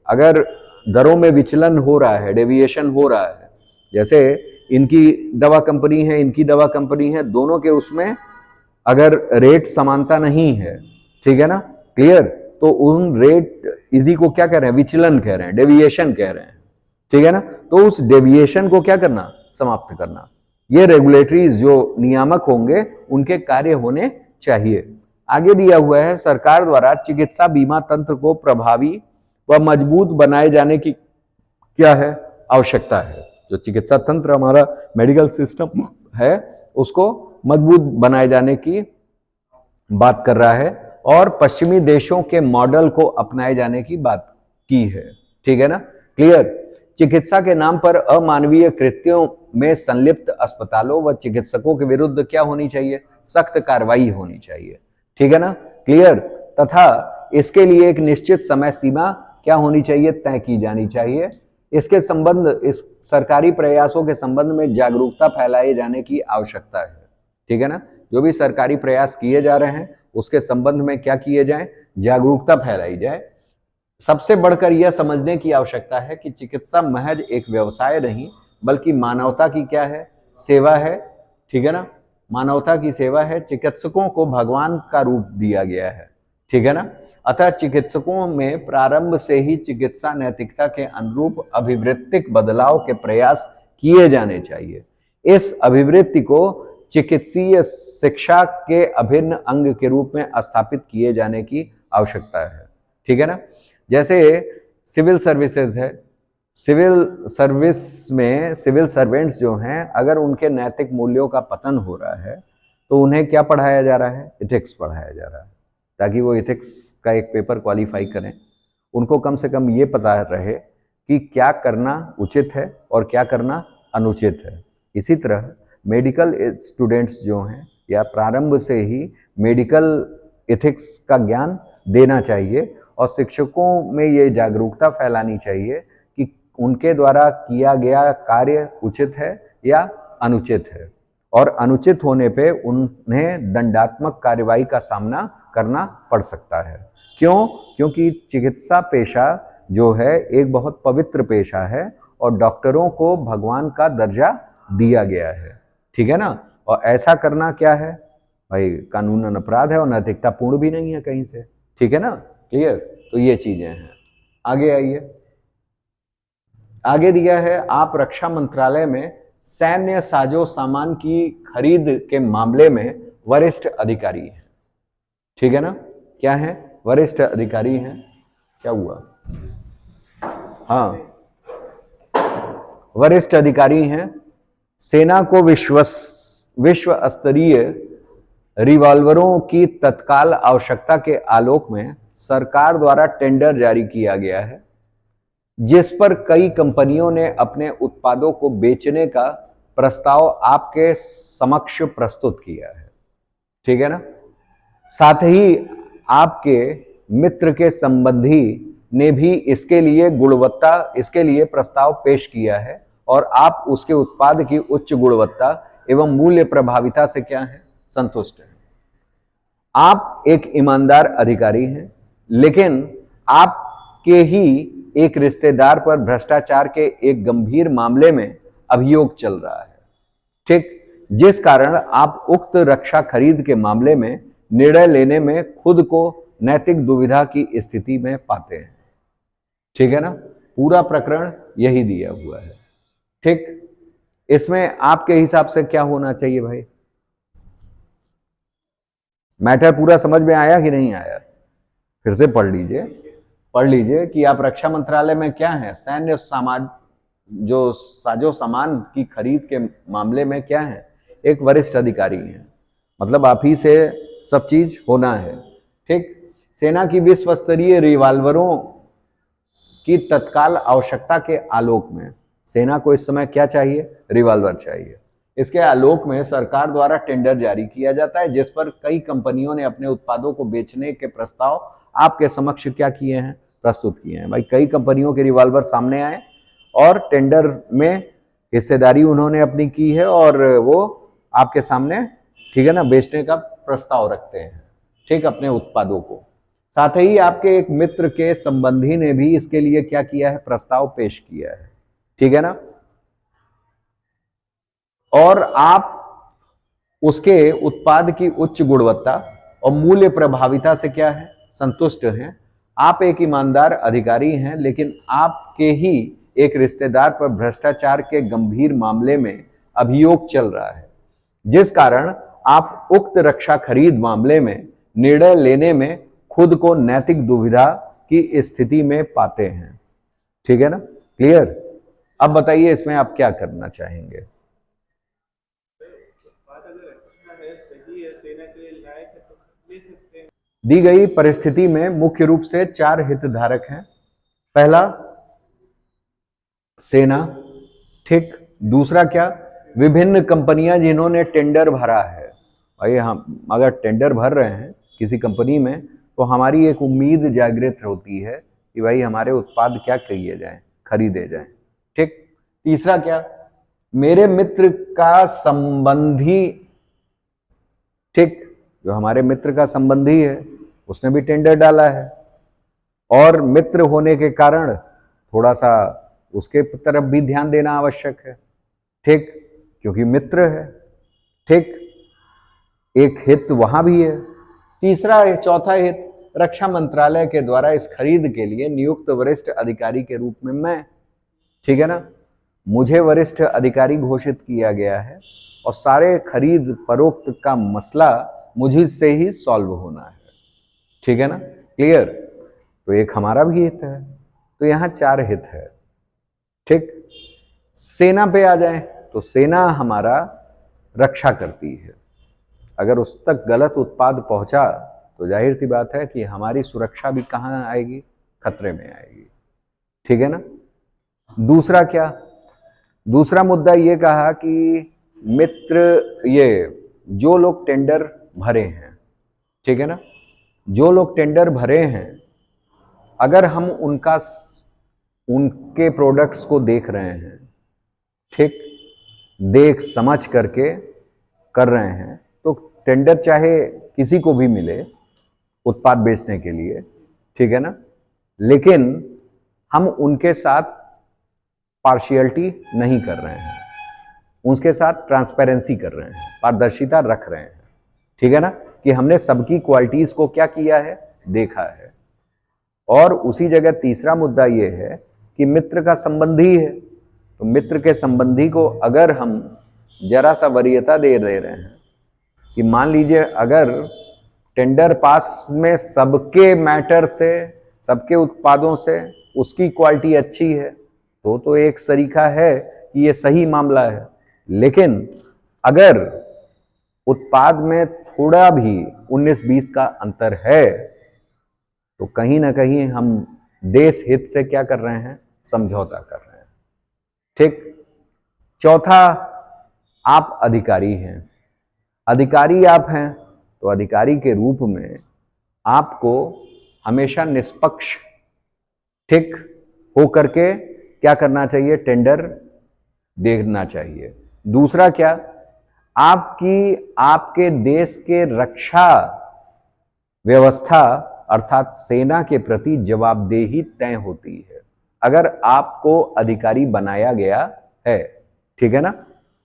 S1: अगर दरों में विचलन हो रहा है, डेविएशन हो रहा है, जैसे इनकी दवा कंपनी है, इनकी दवा कंपनी है, दोनों के उसमें अगर रेट समानता नहीं है, ठीक है ना, क्लियर, तो उन रेट इसी को क्या कह रहे हैं, विचलन कह रहे हैं, डेविएशन कह रहे हैं। ठीक है ना, तो उस डेविएशन को क्या करना, समाप्त करना। ये रेगुलेटरी जो नियामक होंगे उनके कार्य होने चाहिए। आगे दिया हुआ है, सरकार द्वारा चिकित्सा बीमा तंत्र को प्रभावी व मजबूत बनाए जाने की क्या है, आवश्यकता है। जो चिकित्सा तंत्र हमारा मेडिकल सिस्टम है उसको मजबूत बनाए जाने की बात कर रहा है और पश्चिमी देशों के मॉडल को अपनाए जाने की बात की है। ठीक है ना, क्लियर। चिकित्सा के नाम पर अमानवीय कृत्यों में संलिप्त अस्पतालों व चिकित्सकों के विरुद्ध क्या होनी चाहिए, सख्त कार्रवाई होनी चाहिए। ठीक है ना, क्लियर। तथा इसके लिए एक निश्चित समय सीमा क्या होनी चाहिए, तय की जानी चाहिए। इसके संबंध, इस सरकारी प्रयासों के संबंध में जागरूकता फैलाए जाने की आवश्यकता है। ठीक है ना, जो भी सरकारी प्रयास किए जा रहे हैं उसके संबंध में क्या किए जाए, जागरूकता फैलाई जाए। सबसे बढ़कर यह समझने की आवश्यकता है कि चिकित्सा महज एक व्यवसाय नहीं बल्कि मानवता की क्या है, सेवा है। ठीक है ना, मानवता की सेवा है। चिकित्सकों को भगवान का रूप दिया गया है। ठीक है ना, अतः चिकित्सकों में प्रारंभ से ही चिकित्सा नैतिकता के अनुरूप अभिवृत्तिक बदलाव के प्रयास किए जाने चाहिए। इस अभिवृत्ति को चिकित्सीय शिक्षा के अभिन्न अंग के रूप में स्थापित किए जाने की आवश्यकता है। ठीक है ना, जैसे सिविल सर्विसेज है, सिविल सर्विस में सिविल सर्वेंट्स जो हैं, अगर उनके नैतिक मूल्यों का पतन हो रहा है तो उन्हें क्या पढ़ाया जा रहा है, एथिक्स पढ़ाया जा रहा है, ताकि वो एथिक्स का एक पेपर क्वालिफाई करें। उनको कम से कम ये पता रहे कि क्या करना उचित है और क्या करना अनुचित है। इसी तरह मेडिकल स्टूडेंट्स जो हैं या प्रारंभ से ही मेडिकल एथिक्स का ज्ञान देना चाहिए और शिक्षकों में ये जागरूकता फैलानी चाहिए कि उनके द्वारा किया गया कार्य उचित है या अनुचित है, और अनुचित होने पे उन्हें दंडात्मक कार्रवाई का सामना करना पड़ सकता है। क्यों? क्योंकि चिकित्सा पेशा जो है एक बहुत पवित्र पेशा है और डॉक्टरों को भगवान का दर्जा दिया गया है, ठीक है ना। और ऐसा करना क्या है भाई, कानूनन अपराध है और नैतिकता पूर्ण भी नहीं है कहीं से, ठीक है ना। क्लियर? तो ये चीजें हैं। आगे आइए। आगे दिया है, आप रक्षा मंत्रालय में सैन्य साजो सामान की खरीद के मामले में वरिष्ठ अधिकारी हैं, ठीक है ना। क्या है? वरिष्ठ अधिकारी हैं। क्या हुआ? हाँ, वरिष्ठ अधिकारी हैं। सेना को विश्व स्तरीय रिवॉल्वरों की तत्काल आवश्यकता के आलोक में सरकार द्वारा टेंडर जारी किया गया है, जिस पर कई कंपनियों ने अपने उत्पादों को बेचने का प्रस्ताव आपके समक्ष प्रस्तुत किया है, ठीक है ना। साथ ही आपके मित्र के संबंधी ने भी इसके लिए प्रस्ताव पेश किया है और आप उसके उत्पाद की उच्च गुणवत्ता एवं मूल्य प्रभाविता से क्या है? संतुष्ट हैं। आप एक ईमानदार अधिकारी हैं, लेकिन आपके ही एक रिश्तेदार पर भ्रष्टाचार के एक गंभीर मामले में अभियोग चल रहा है, ठीक, जिस कारण आप उक्त रक्षा खरीद के मामले में निर्णय लेने में खुद को नैतिक दुविधा की स्थिति में पाते हैं, ठीक है ना। पूरा प्रकरण यही दिया हुआ है, ठीक। इसमें आपके हिसाब से क्या होना चाहिए भाई? मैटर पूरा समझ में आया कि नहीं आया? फिर से पढ़ लीजिए कि आप रक्षा मंत्रालय में क्या है, सैन्य सामान जो साजो सामान की खरीद के मामले में क्या है, एक वरिष्ठ अधिकारी हैं, मतलब आप ही से सब चीज होना है, ठीक। सेना की विश्व स्तरीय रिवॉल्वरों की तत्काल आवश्यकता के आलोक में, सेना को इस समय क्या चाहिए? रिवॉल्वर चाहिए। इसके आलोक में सरकार द्वारा टेंडर जारी किया जाता है, जिस पर कई कंपनियों ने अपने उत्पादों को बेचने के प्रस्ताव आपके समक्ष क्या किए हैं? प्रस्तुत किए हैं। भाई कई कंपनियों के रिवॉल्वर सामने आए और टेंडर में हिस्सेदारी उन्होंने अपनी की है और वो आपके सामने, ठीक है ना, बेचने का प्रस्ताव रखते हैं, ठीक, अपने उत्पादों को। साथ ही आपके एक मित्र के संबंधी ने भी इसके लिए क्या किया है? प्रस्ताव पेश किया है, ठीक है ना। और आप उसके उत्पाद की उच्च गुणवत्ता और मूल्य प्रभाविता से क्या है? संतुष्ट हैं। आप एक ईमानदार अधिकारी हैं, लेकिन आपके ही एक रिश्तेदार पर भ्रष्टाचार के गंभीर मामले में अभियोग चल रहा है, जिस कारण आप उक्त रक्षा खरीद मामले में निर्णय लेने में खुद को नैतिक दुविधा की स्थिति में पाते हैं, ठीक है ना। क्लियर? अब बताइए इसमें आप क्या करना चाहेंगे? दी गई परिस्थिति में मुख्य रूप से 4 हितधारक हैं। पहला, सेना, ठीक। दूसरा क्या? विभिन्न कंपनियां जिन्होंने टेंडर भरा है। भाई हम अगर टेंडर भर रहे हैं किसी कंपनी में तो हमारी एक उम्मीद जागृत होती है कि भाई हमारे उत्पाद क्या किए जाएं, खरीदे जाएं, ठीक। तीसरा क्या? मेरे मित्र का संबंधी, ठीक, जो हमारे मित्र का संबंधी है उसने भी टेंडर डाला है और मित्र होने के कारण थोड़ा सा उसके तरफ भी ध्यान देना आवश्यक है, ठीक, क्योंकि मित्र है, ठीक। एक हित वहां भी है। तीसरा चौथा हित, रक्षा मंत्रालय के द्वारा इस खरीद के लिए नियुक्त वरिष्ठ अधिकारी के रूप में मैं, ठीक है ना, मुझे वरिष्ठ अधिकारी घोषित किया गया है और सारे खरीद फरोख्त का मसला मुझे से ही सॉल्व होना है, ठीक है ना। क्लियर? तो एक हमारा भी हित है, तो यहां 4 हित है, ठीक। सेना पे आ जाए तो सेना हमारा रक्षा करती है। अगर उस तक गलत उत्पाद पहुंचा तो जाहिर सी बात है कि हमारी सुरक्षा भी कहां आएगी? खतरे में आएगी, ठीक है ना। दूसरा क्या? दूसरा मुद्दा ये कहा कि मित्र, ये जो लोग टेंडर भरे हैं, ठीक है ना, जो लोग टेंडर भरे हैं, अगर हम उनके प्रोडक्ट्स को देख रहे हैं, ठीक, देख समझ करके कर रहे हैं, तो टेंडर चाहे किसी को भी मिले उत्पाद बेचने के लिए, ठीक है ना, लेकिन हम उनके साथ पार्शियलिटी नहीं कर रहे हैं, उसके साथ ट्रांसपेरेंसी कर रहे हैं, पारदर्शिता रख रहे हैं, ठीक है ना, कि हमने सबकी क्वालिटीज को क्या किया है, देखा है। और उसी जगह तीसरा मुद्दा यह है कि मित्र का संबंधी है, तो मित्र के संबंधी को अगर हम जरा सा वरीयता दे रहे हैं कि मान लीजिए अगर टेंडर पास में सबके मैटर से, सबके उत्पादों से उसकी क्वालिटी अच्छी है, तो एक सरीखा है कि ये सही मामला है। लेकिन अगर उत्पाद में थोड़ा भी 19-20 का अंतर है, तो कहीं ना कहीं हम देश हित से क्या कर रहे हैं, समझौता कर रहे हैं, ठीक। चौथा, आप अधिकारी हैं, अधिकारी आप हैं, तो अधिकारी के रूप में आपको हमेशा निष्पक्ष, ठीक, हो करके क्या करना चाहिए, टेंडर देखना चाहिए। दूसरा क्या, आपके देश के रक्षा व्यवस्था अर्थात सेना के प्रति जवाबदेही तय होती है अगर आपको अधिकारी बनाया गया है, ठीक है ना,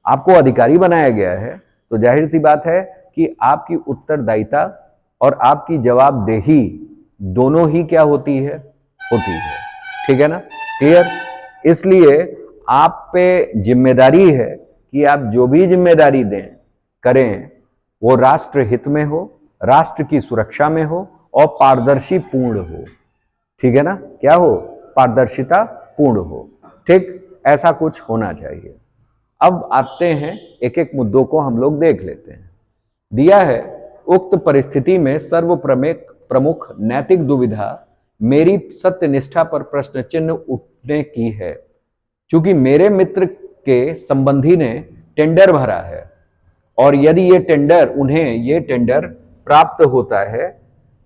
S1: आपको अधिकारी बनाया गया है, तो जाहिर सी बात है कि आपकी उत्तरदायिता और आपकी जवाबदेही दोनों ही क्या होती है, ठीक है ना, क्लियर। इसलिए आप पे जिम्मेदारी है कि आप जो भी जिम्मेदारी दें करें वो राष्ट्र हित में हो, राष्ट्र की सुरक्षा में हो और पारदर्शी पूर्ण हो, ठीक है ना, क्या हो, पारदर्शिता पूर्ण हो, ठीक, ऐसा कुछ होना चाहिए। अब आते हैं एक एक मुद्दों को हम लोग देख लेते हैं। दिया है, उक्त परिस्थिति में प्रमुख नैतिक दुविधा मेरी सत्यनिष्ठा पर प्रश्न चिन्ह उठने की है, क्योंकि मेरे मित्र के संबंधी ने टेंडर भरा है और यदि उन्हें ये टेंडर प्राप्त होता है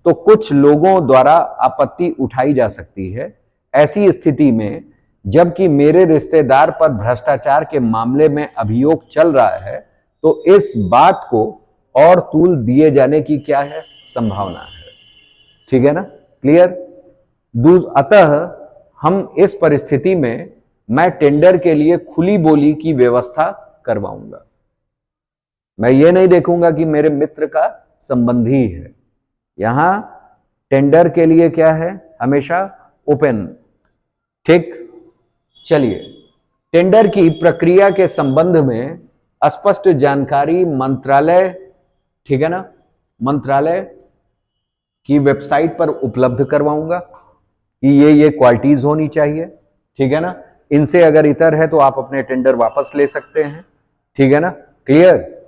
S1: तो कुछ लोगों द्वारा आपत्ति उठाई जा सकती है। ऐसी स्थिति में जबकि मेरे रिश्तेदार पर भ्रष्टाचार के मामले में अभियोग चल रहा है, तो इस बात को और तूल दिए जाने की क्या है, संभावना है, ठीक है ना, क्लियर। अतः हम इस परिस्थिति में मैं टेंडर के लिए खुली बोली की व्यवस्था करवाऊंगा। मैं ये नहीं देखूंगा कि मेरे मित्र का संबंधी है, यहां टेंडर के लिए क्या है, हमेशा ओपन, ठीक। चलिए, टेंडर की प्रक्रिया के संबंध में स्पष्ट जानकारी मंत्रालय, ठीक है ना, मंत्रालय की वेबसाइट पर उपलब्ध करवाऊंगा कि ये क्वालिटीज होनी चाहिए, ठीक है ना, इनसे अगर इतर है तो आप अपने टेंडर वापस ले सकते हैं, ठीक है ना, क्लियर।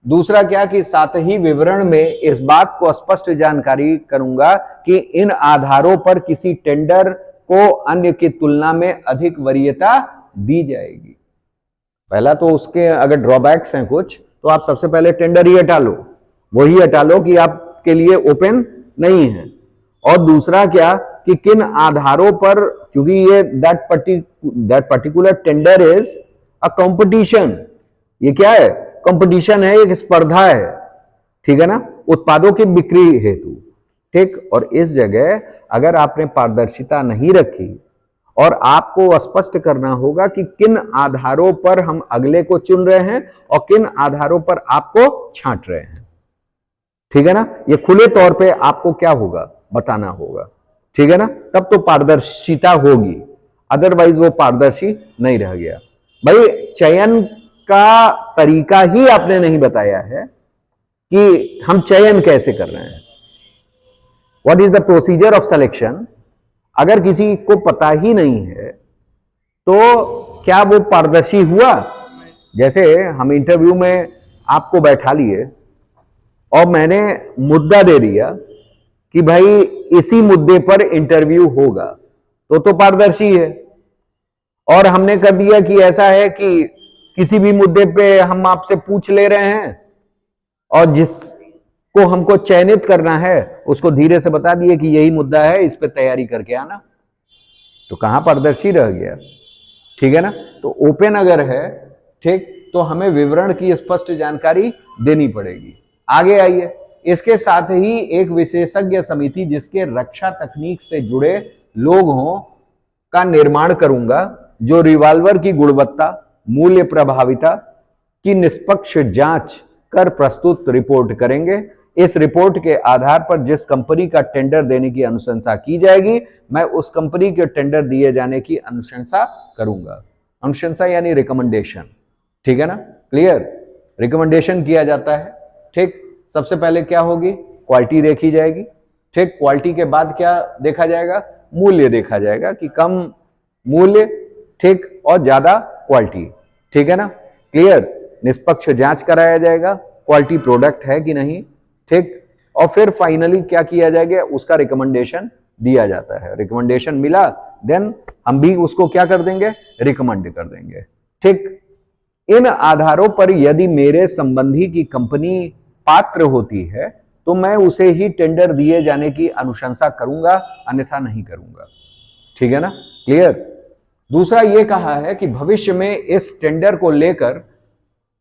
S1: दूसरा क्या कि साथ ही विवरण में इस बात को स्पष्ट जानकारी करूंगा कि इन आधारों पर किसी टेंडर को अन्य की तुलना में अधिक वरीयता दी जाएगी। पहला तो उसके अगर ड्रॉबैक्स हैं कुछ, तो आप सबसे पहले टेंडर ही हटा लो, वही हटा लो कि आपके लिए ओपन नहीं है। और दूसरा क्या कि किन आधारों पर, क्योंकि ये that particular tender is a competition, ये क्या है, कंपटीशन है, एक स्पर्धा है, ठीक है ना, उत्पादों की बिक्री हेतु, ठीक। और इस जगह अगर आपने पारदर्शिता नहीं रखी और आपको स्पष्ट करना होगा कि किन आधारों पर हम अगले को चुन रहे हैं और किन आधारों पर आपको छांट रहे हैं, ठीक है ना, ये खुले तौर पे आपको क्या होगा, बताना होगा, ठीक है ना, तब तो पारदर्शिता होगी, अदरवाइज वो पारदर्शी नहीं रह गया। भाई चयन का तरीका ही आपने नहीं बताया है कि हम चयन कैसे कर रहे हैं, what is the procedure of selection. अगर किसी को पता ही नहीं है तो क्या वो पारदर्शी हुआ। जैसे हम इंटरव्यू में आपको बैठा लिए और मैंने मुद्दा दे दिया कि भाई इसी मुद्दे पर इंटरव्यू होगा, तो पारदर्शी है। और हमने कर दिया कि ऐसा है कि किसी भी मुद्दे पे हम आपसे पूछ ले रहे हैं और जिसको हमको चयनित करना है उसको धीरे से बता दिए कि यही मुद्दा है, इस पे तैयारी करके आना। तो कहां पारदर्शी रह गया, ठीक है ना। तो ओपन अगर है, ठीक, तो हमें विवरण की स्पष्ट जानकारी देनी पड़ेगी। आगे आइए, इसके साथ ही एक विशेषज्ञ समिति जिसके रक्षा तकनीक से जुड़े लोग हों का निर्माण करूंगा, जो रिवॉल्वर की गुणवत्ता, मूल्य प्रभाविता की निष्पक्ष जांच कर प्रस्तुत रिपोर्ट करेंगे। इस रिपोर्ट के आधार पर जिस कंपनी का टेंडर देने की अनुशंसा की जाएगी, मैं उस कंपनी के टेंडर दिए जाने की अनुशंसा करूंगा। अनुशंसा यानी रिकमेंडेशन, ठीक है ना, क्लियर। रिकमेंडेशन किया जाता है, ठीक। सबसे पहले क्या होगी, क्वालिटी देखी जाएगी, ठीक। क्वालिटी के बाद क्या देखा जाएगा, मूल्य देखा जाएगा कि कम मूल्य, ठीक, और ज्यादा क्वालिटी, ठीक है ना, क्लियर। निष्पक्ष जांच कराया जाएगा, क्वालिटी प्रोडक्ट है कि नहीं, ठीक। और फिर फाइनली क्या किया जाएगा, उसका रिकमेंडेशन दिया जाता है। रिकमेंडेशन मिला, देन हम भी उसको क्या कर देंगे, रिकमेंड कर देंगे, ठीक। इन आधारों पर यदि मेरे संबंधी की कंपनी पात्र होती है तो मैं उसे ही टेंडर दिए जाने की अनुशंसा करूंगा, अन्यथा नहीं करूंगा, ठीक है ना, क्लियर। दूसरा ये कहा है कि भविष्य में इस टेंडर को लेकर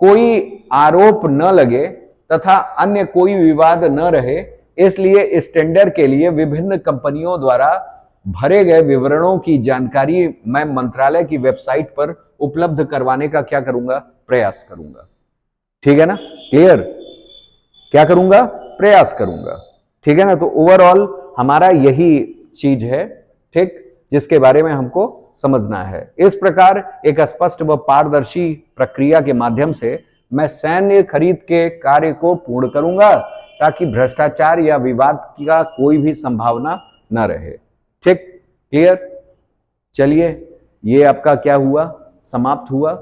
S1: कोई आरोप न लगे तथा अन्य कोई विवाद न रहे, इसलिए इस टेंडर के लिए विभिन्न कंपनियों द्वारा भरे गए विवरणों की जानकारी मैं मंत्रालय की वेबसाइट पर उपलब्ध करवाने का क्या करूंगा, प्रयास करूंगा, ठीक है ना, क्लियर। क्या करूंगा, प्रयास करूंगा, ठीक है ना। तो ओवरऑल हमारा यही चीज है, ठीक, जिसके बारे में हमको समझना है। इस प्रकार एक स्पष्ट व पारदर्शी प्रक्रिया के माध्यम से मैं सैन्य खरीद के कार्य को पूर्ण करूंगा ताकि भ्रष्टाचार या विवाद का कोई भी संभावना न रहे, ठीक, क्लियर। चलिए, ये आपका क्या हुआ, समाप्त हुआ।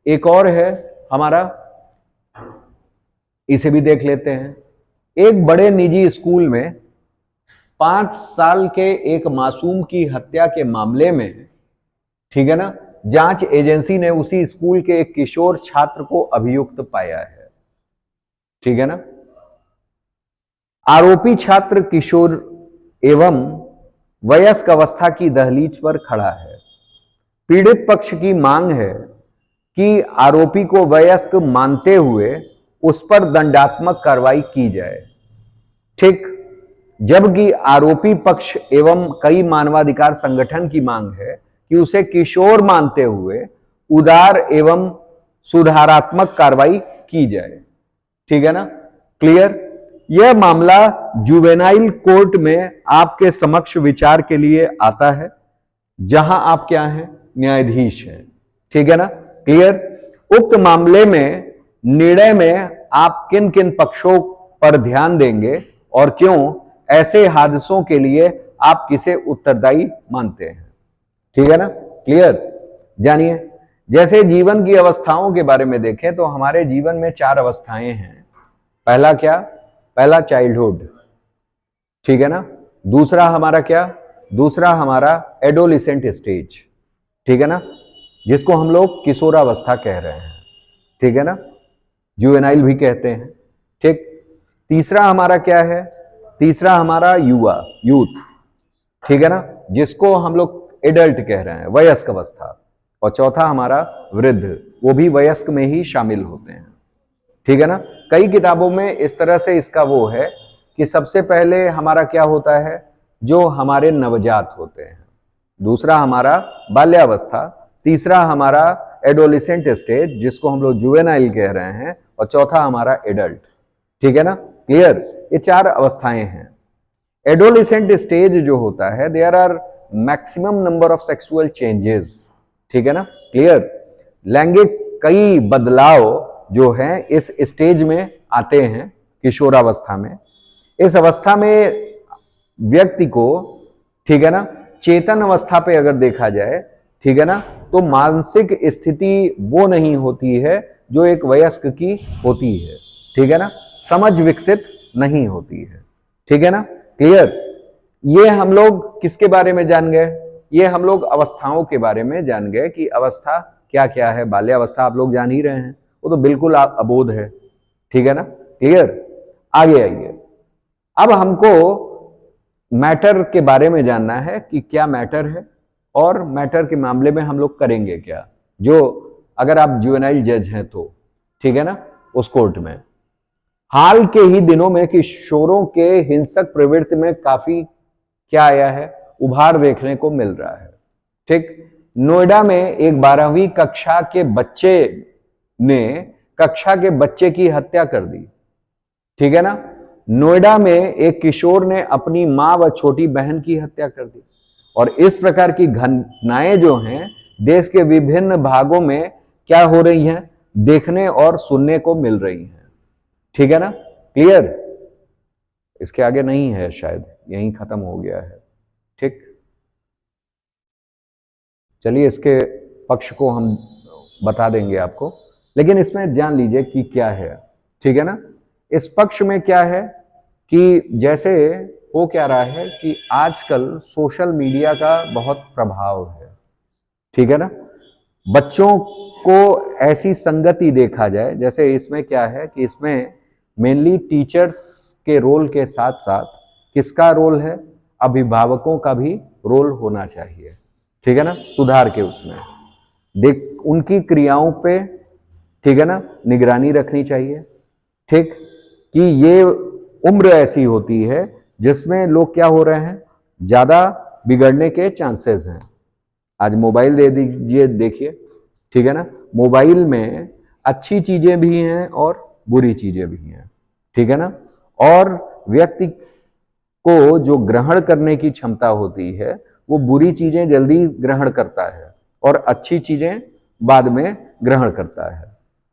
S1: एक और है हमारा, इसे भी देख लेते हैं। एक बड़े निजी स्कूल में 5 साल के एक मासूम की हत्या के मामले में, ठीक है ना, जांच एजेंसी ने उसी स्कूल के एक किशोर छात्र को अभियुक्त पाया है, ठीक है ना। आरोपी छात्र किशोर एवं वयस्क अवस्था की दहलीज पर खड़ा है। पीड़ित पक्ष की मांग है कि आरोपी को वयस्क मानते हुए उस पर दंडात्मक कार्रवाई की जाए, ठीक। जबकि आरोपी पक्ष एवं कई मानवाधिकार संगठन की मांग है कि उसे किशोर मानते हुए उदार एवं सुधारात्मक कार्रवाई की जाए, ठीक है ना, क्लियर। यह मामला जुवेनाइल कोर्ट में आपके समक्ष विचार के लिए आता है, जहां आप क्या हैं, न्यायाधीश हैं, ठीक है ना, क्लियर। उक्त मामले में निर्णय में आप किन किन पक्षों पर ध्यान देंगे और क्यों, ऐसे हादसों के लिए आप किसे उत्तरदायी मानते हैं, ठीक है ना, क्लियर। जानिए, जैसे जीवन की अवस्थाओं के बारे में देखें तो हमारे जीवन में 4 अवस्थाएं हैं। पहला क्या, पहला चाइल्डहुड, ठीक है ना। दूसरा हमारा क्या, दूसरा हमारा एडोलिसेंट स्टेज, ठीक है ना, जिसको हम लोग किशोरावस्था कह रहे हैं, ठीक है ना, जुवेनाइल भी कहते हैं, ठीक। तीसरा हमारा क्या है, तीसरा हमारा युवा, यूथ, ठीक है ना, जिसको हम लोग एडल्ट कह रहे हैं, वयस्क अवस्था। और चौथा हमारा वृद्ध, वो भी वयस्क में ही शामिल होते हैं, ठीक है ना। कई किताबों में इस तरह से इसका वो है कि सबसे पहले हमारा क्या होता है, जो हमारे नवजात होते हैं, दूसरा हमारा बाल्यावस्था, तीसरा हमारा एडोलिसेंट स्टेज जिसको हम लोग जुवेनाइल कह रहे हैं, और चौथा हमारा एडल्ट, ठीक है ना, क्लियर। ये 4 अवस्थाएं हैं। एडोलिसेंट स्टेज जो होता है, there are maximum number of sexual changes, ठीक है ना, क्लियर। लैंगिक कई बदलाव जो हैं इस स्टेज में आते हैं, किशोरावस्था में। इस अवस्था में व्यक्ति को, ठीक है ना, चेतन अवस्था पे अगर देखा जाए, ठीक है ना, तो मानसिक स्थिति वो नहीं होती है जो एक वयस्क की होती है, ठीक है ना, समझ विकसित नहीं होती है, ठीक है ना, क्लियर। ये हम लोग किसके बारे में जान गए, ये हम लोग अवस्थाओं के बारे में जान गए कि अवस्था क्या क्या है। बाल्यावस्था आप लोग जान ही रहे हैं, वो तो बिल्कुल अबोध है, ठीक है ना, क्लियर? आगे आइए, अब हमको मैटर के बारे में जानना है कि क्या मैटर है और मैटर के मामले में हम लोग करेंगे क्या, जो अगर आप जुवेनाइल जज हैं तो, ठीक है ना, उस कोर्ट में। हाल के ही दिनों में किशोरों के हिंसक प्रवृत्ति में काफी क्या आया है, उभार देखने को मिल रहा है। ठीक, नोएडा में एक 12वीं कक्षा के बच्चे ने कक्षा के बच्चे की हत्या कर दी, ठीक है ना। नोएडा में एक किशोर ने अपनी मां व छोटी बहन की हत्या कर दी, और इस प्रकार की घटनाएं जो हैं देश के विभिन्न भागों में क्या हो रही हैं, देखने और सुनने को मिल रही हैं, ठीक है ना, क्लियर? इसके आगे नहीं है, शायद यहीं खत्म हो गया है। ठीक, चलिए इसके पक्ष को हम बता देंगे आपको, लेकिन इसमें जान लीजिए कि क्या है, ठीक है ना। इस पक्ष में क्या है कि जैसे हो क्या रहा है कि आजकल सोशल मीडिया का बहुत प्रभाव है, ठीक है ना। बच्चों को ऐसी संगति देखा जाए, जैसे इसमें क्या है कि इसमें मेनली टीचर्स के रोल के साथ साथ किसका रोल है, अभिभावकों का भी रोल होना चाहिए, ठीक है ना, सुधार के उसमें देख उनकी क्रियाओं पे, ठीक है ना, निगरानी रखनी चाहिए। ठीक, कि ये उम्र ऐसी होती है जिसमें लोग क्या हो रहे हैं, ज्यादा बिगड़ने के चांसेस हैं। आज मोबाइल दे दीजिए, देखिए, ठीक है ना, मोबाइल में अच्छी चीजें भी हैं और बुरी चीजें भी हैं, ठीक है ना। और व्यक्ति को जो ग्रहण करने की क्षमता होती है वो बुरी चीजें जल्दी ग्रहण करता है और अच्छी चीजें बाद में ग्रहण करता है,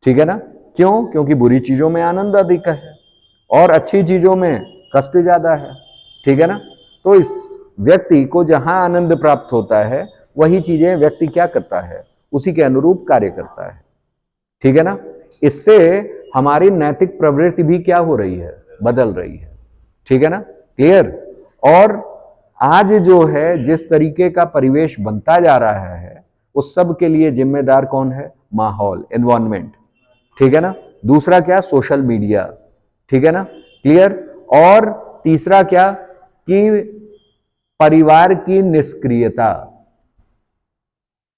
S1: ठीक है ना। क्यों? क्योंकि बुरी चीजों में आनंद अधिक है और अच्छी चीजों में कष्ट ज्यादा है, ठीक है ना। तो इस व्यक्ति को जहां आनंद प्राप्त होता है वही चीजें व्यक्ति क्या करता है, उसी के अनुरूप कार्य करता है, ठीक है ना। इससे हमारी नैतिक प्रवृत्ति भी क्या हो रही है, बदल रही है, ठीक है ना, क्लियर? और आज जो है जिस तरीके का परिवेश बनता जा रहा है उस सब के लिए जिम्मेदार कौन है, माहौल, एनवायरनमेंट, ठीक है ना। दूसरा क्या, सोशल मीडिया, ठीक है ना, क्लियर? और तीसरा क्या कि परिवार की निष्क्रियता,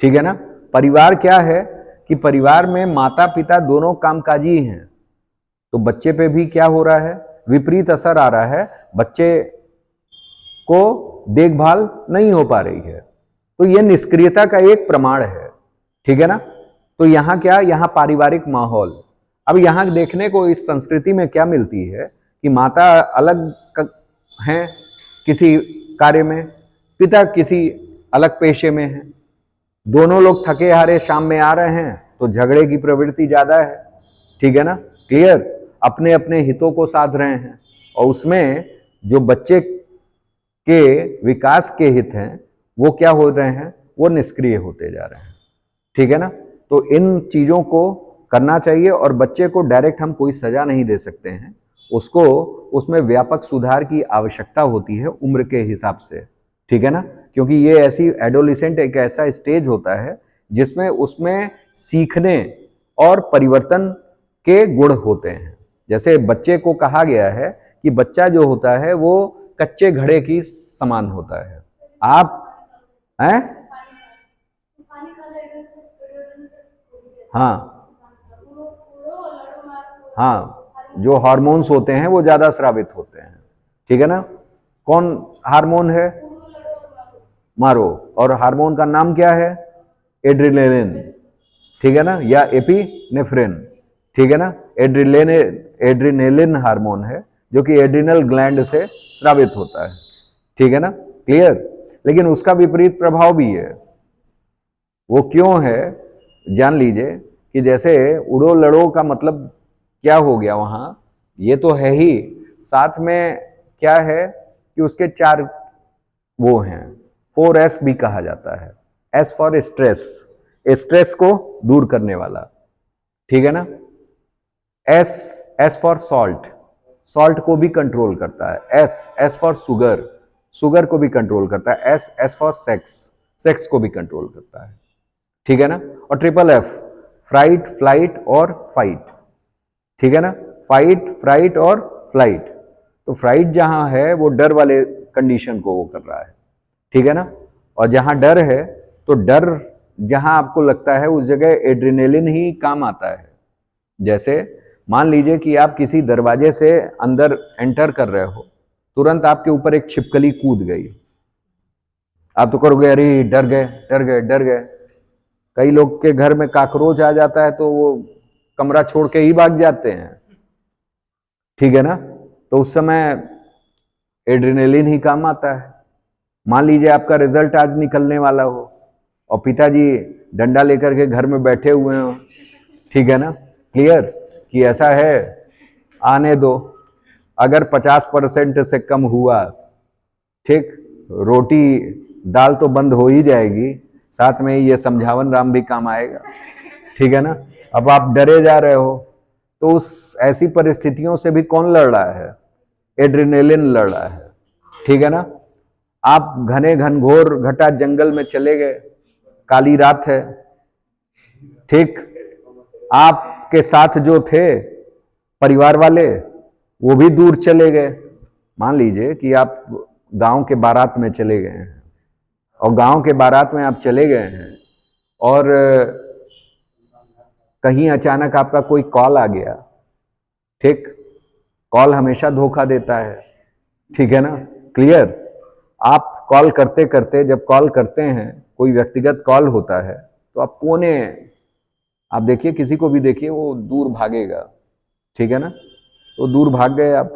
S1: ठीक है ना। परिवार क्या है कि परिवार में माता पिता दोनों कामकाजी हैं, तो बच्चे पे भी क्या हो रहा है, विपरीत असर आ रहा है, बच्चे को देखभाल नहीं हो पा रही है, तो यह निष्क्रियता का एक प्रमाण है, ठीक है ना। तो यहां क्या, यहां पारिवारिक माहौल, अब यहां देखने को इस संस्कृति में क्या मिलती है कि माता अलग हैं किसी कार्य में, पिता किसी अलग पेशे में है, दोनों लोग थके हारे शाम में आ रहे हैं तो झगड़े की प्रवृत्ति ज्यादा है, ठीक है ना, क्लियर? अपने अपने हितों को साध रहे हैं और उसमें जो बच्चे के विकास के हित हैं वो क्या हो रहे हैं, वो निष्क्रिय होते जा रहे हैं, ठीक है ना। तो इन चीजों को करना चाहिए और बच्चे को डायरेक्ट हम कोई सजा नहीं दे सकते हैं, उसको उसमें व्यापक सुधार की आवश्यकता होती है उम्र के हिसाब से, ठीक है ना। क्योंकि ये ऐसी एडोलिसेंट एक ऐसा स्टेज होता है जिसमें उसमें सीखने और परिवर्तन के गुण होते हैं। जैसे बच्चे को कहा गया है कि बच्चा जो होता है वो कच्चे घड़े की समान होता है। आप हैं? हाँ हाँ, जो हार्मोन्स होते हैं वो ज्यादा स्रावित होते हैं, ठीक है ना। कौन हार्मोन है, मारो, और हार्मोन का नाम क्या है, एड्रिनलिन, ठीक है ना, या एपिनेफ्रिन, ठीक है ना। एड्रिनलिन हार्मोन है जो कि एड्रिनल ग्लैंड से स्रावित होता है, ठीक है ना, क्लियर? लेकिन उसका विपरीत प्रभाव भी है। वो क्यों है, जान लीजिए कि जैसे उड़ो लड़ो का मतलब क्या हो गया वहां, ये तो है ही, साथ में क्या है कि उसके 4 वो हैं, 4S भी कहा जाता है। S फॉर स्ट्रेस, स्ट्रेस को दूर करने वाला, ठीक है ना। S फॉर सॉल्ट, सॉल्ट को भी कंट्रोल करता है। S फॉर शुगर, शुगर को भी कंट्रोल करता है। S फॉर सेक्स, सेक्स को भी कंट्रोल करता है, ठीक है ना। और F, फ्राइट, फ्लाइट और फाइट, ठीक है ना। फाइट, फ्राइट और फ्लाइट। तो फ्राइट जहां है वो डर वाले कंडीशन को वो कर रहा है, ठीक है ना। और जहां डर है तो डर जहां आपको लगता है उस जगह एड्रेनलिन ही काम आता है। जैसे मान लीजिए कि आप किसी दरवाजे से अंदर एंटर कर रहे हो, तुरंत आपके ऊपर एक छिपकली कूद गई, आप तो करोगे अरे डर गए डर गए डर गए। कई लोग के घर में काकरोच आ जाता है तो वो कमरा छोड़ के ही भाग जाते हैं, ठीक है ना। तो उस समय एड्रेनलिन ही काम आता है। मान लीजिए आपका रिजल्ट आज निकलने वाला हो और पिताजी डंडा लेकर के घर में बैठे हुए हो, ठीक है ना, क्लियर, कि ऐसा है आने दो, अगर 50% से कम हुआ, ठीक, रोटी दाल तो बंद हो ही जाएगी, साथ में ये समझावन राम भी काम आएगा, ठीक है ना। अब आप डरे जा रहे हो तो उस ऐसी परिस्थितियों से भी कौन लड़ रहा है, एड्रेनलिन लड़ रहा है, ठीक है ना। आप घने घनघोर घटा जंगल में चले गए, काली रात है, ठीक, आपके साथ जो थे परिवार वाले वो भी दूर चले गए। मान लीजिए कि आप गांव के बारात में चले गए हैं और गांव के बारात में आप चले गए हैं और कहीं अचानक आपका कोई कॉल आ गया, ठीक, कॉल हमेशा धोखा देता है, ठीक है ना, क्लियर। आप कॉल करते करते जब कॉल करते हैं, कोई व्यक्तिगत कॉल होता है तो आप कोने, आप देखिए किसी को भी देखिए वो दूर भागेगा, ठीक है ना। तो दूर भाग गए आप,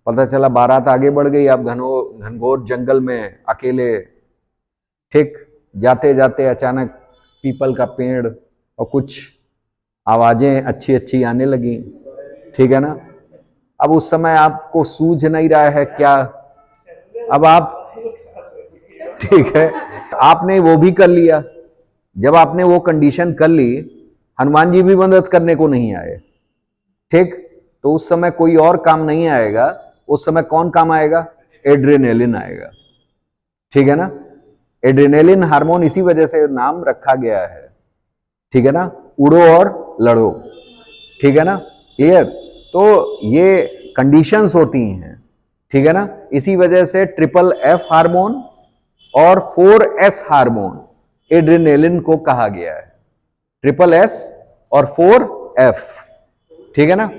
S1: पता चला बारात आगे बढ़ गई, आप घनघोर जंगल में अकेले, ठीक, जाते जाते अचानक पीपल का पेड़ और कुछ आवाजें अच्छी अच्छी आने लगी, ठीक है ना। अब उस समय आपको सूझ नहीं रहा है क्या, अब आप, ठीक है, आपने वो भी कर लिया। जब आपने वो कंडीशन कर ली, हनुमान जी भी मदद करने को नहीं आए, ठीक, तो उस समय कोई और काम नहीं आएगा, उस समय कौन काम आएगा, एड्रेनलिन आएगा, ठीक है ना। एड्रेनलिन हार्मोन इसी वजह से नाम रखा गया है, ठीक है ना, उड़ो और लड़ो, ठीक है ना, क्लियर। तो ये कंडीशंस होती हैं, ठीक है ना। इसी वजह से FFF हार्मोन और 4S हार्मोन एड्रेनलिन को कहा गया है, SSS और 4F, ठीक है ना,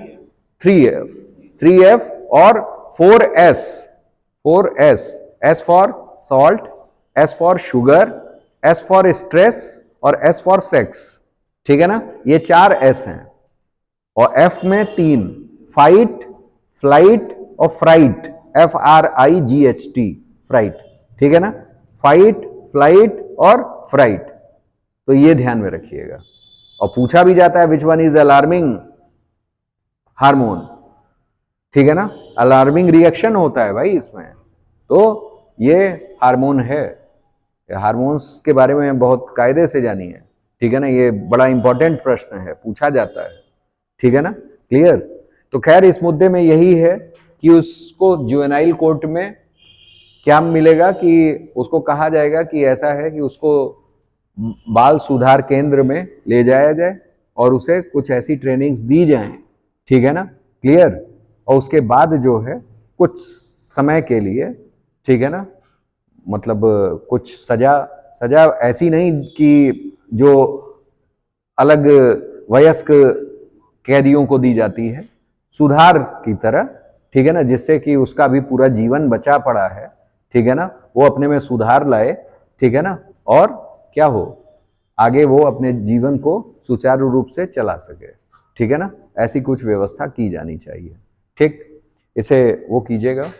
S1: 3F और 4S, 4S, S for salt, S for sugar, S for stress और S फॉर सेक्स, ठीक है ना। ये 4 S हैं और F में 3, फाइट, फ्लाइट और फ्राइट, FRIGHT, फ्राइट, ठीक है ना, फाइट, फ्लाइट और फ्राइट। तो ये ध्यान में रखिएगा। और पूछा भी जाता है which one is alarming hormone, ठीक है ना, अलार्मिंग रिएक्शन होता है भाई इसमें, तो ये हार्मोन है। हार्मोन्स के बारे में बहुत कायदे से जानिए, ठीक है ना, ये बड़ा इंपॉर्टेंट प्रश्न है, पूछा जाता है, ठीक है ना, क्लियर। तो खैर इस मुद्दे में यही है कि उसको जुवेनाइल कोर्ट में क्या मिलेगा कि उसको कहा जाएगा कि ऐसा है कि उसको बाल सुधार केंद्र में ले जाया जाए और उसे कुछ ऐसी ट्रेनिंग्स दी जाएं, ठीक है ना, क्लियर। और उसके बाद जो है कुछ समय के लिए, ठीक है ना, मतलब कुछ सजा ऐसी नहीं कि जो अलग वयस्क कैदियों को दी जाती है, सुधार की तरह, ठीक है ना, जिससे कि उसका भी पूरा जीवन बचा पड़ा है, ठीक है ना, वो अपने में सुधार लाए, ठीक है ना, और क्या हो, आगे वो अपने जीवन को सुचारू रूप से चला सके, ठीक है ना। ऐसी कुछ व्यवस्था की जानी चाहिए, ठीक, इसे वो कीजिएगा।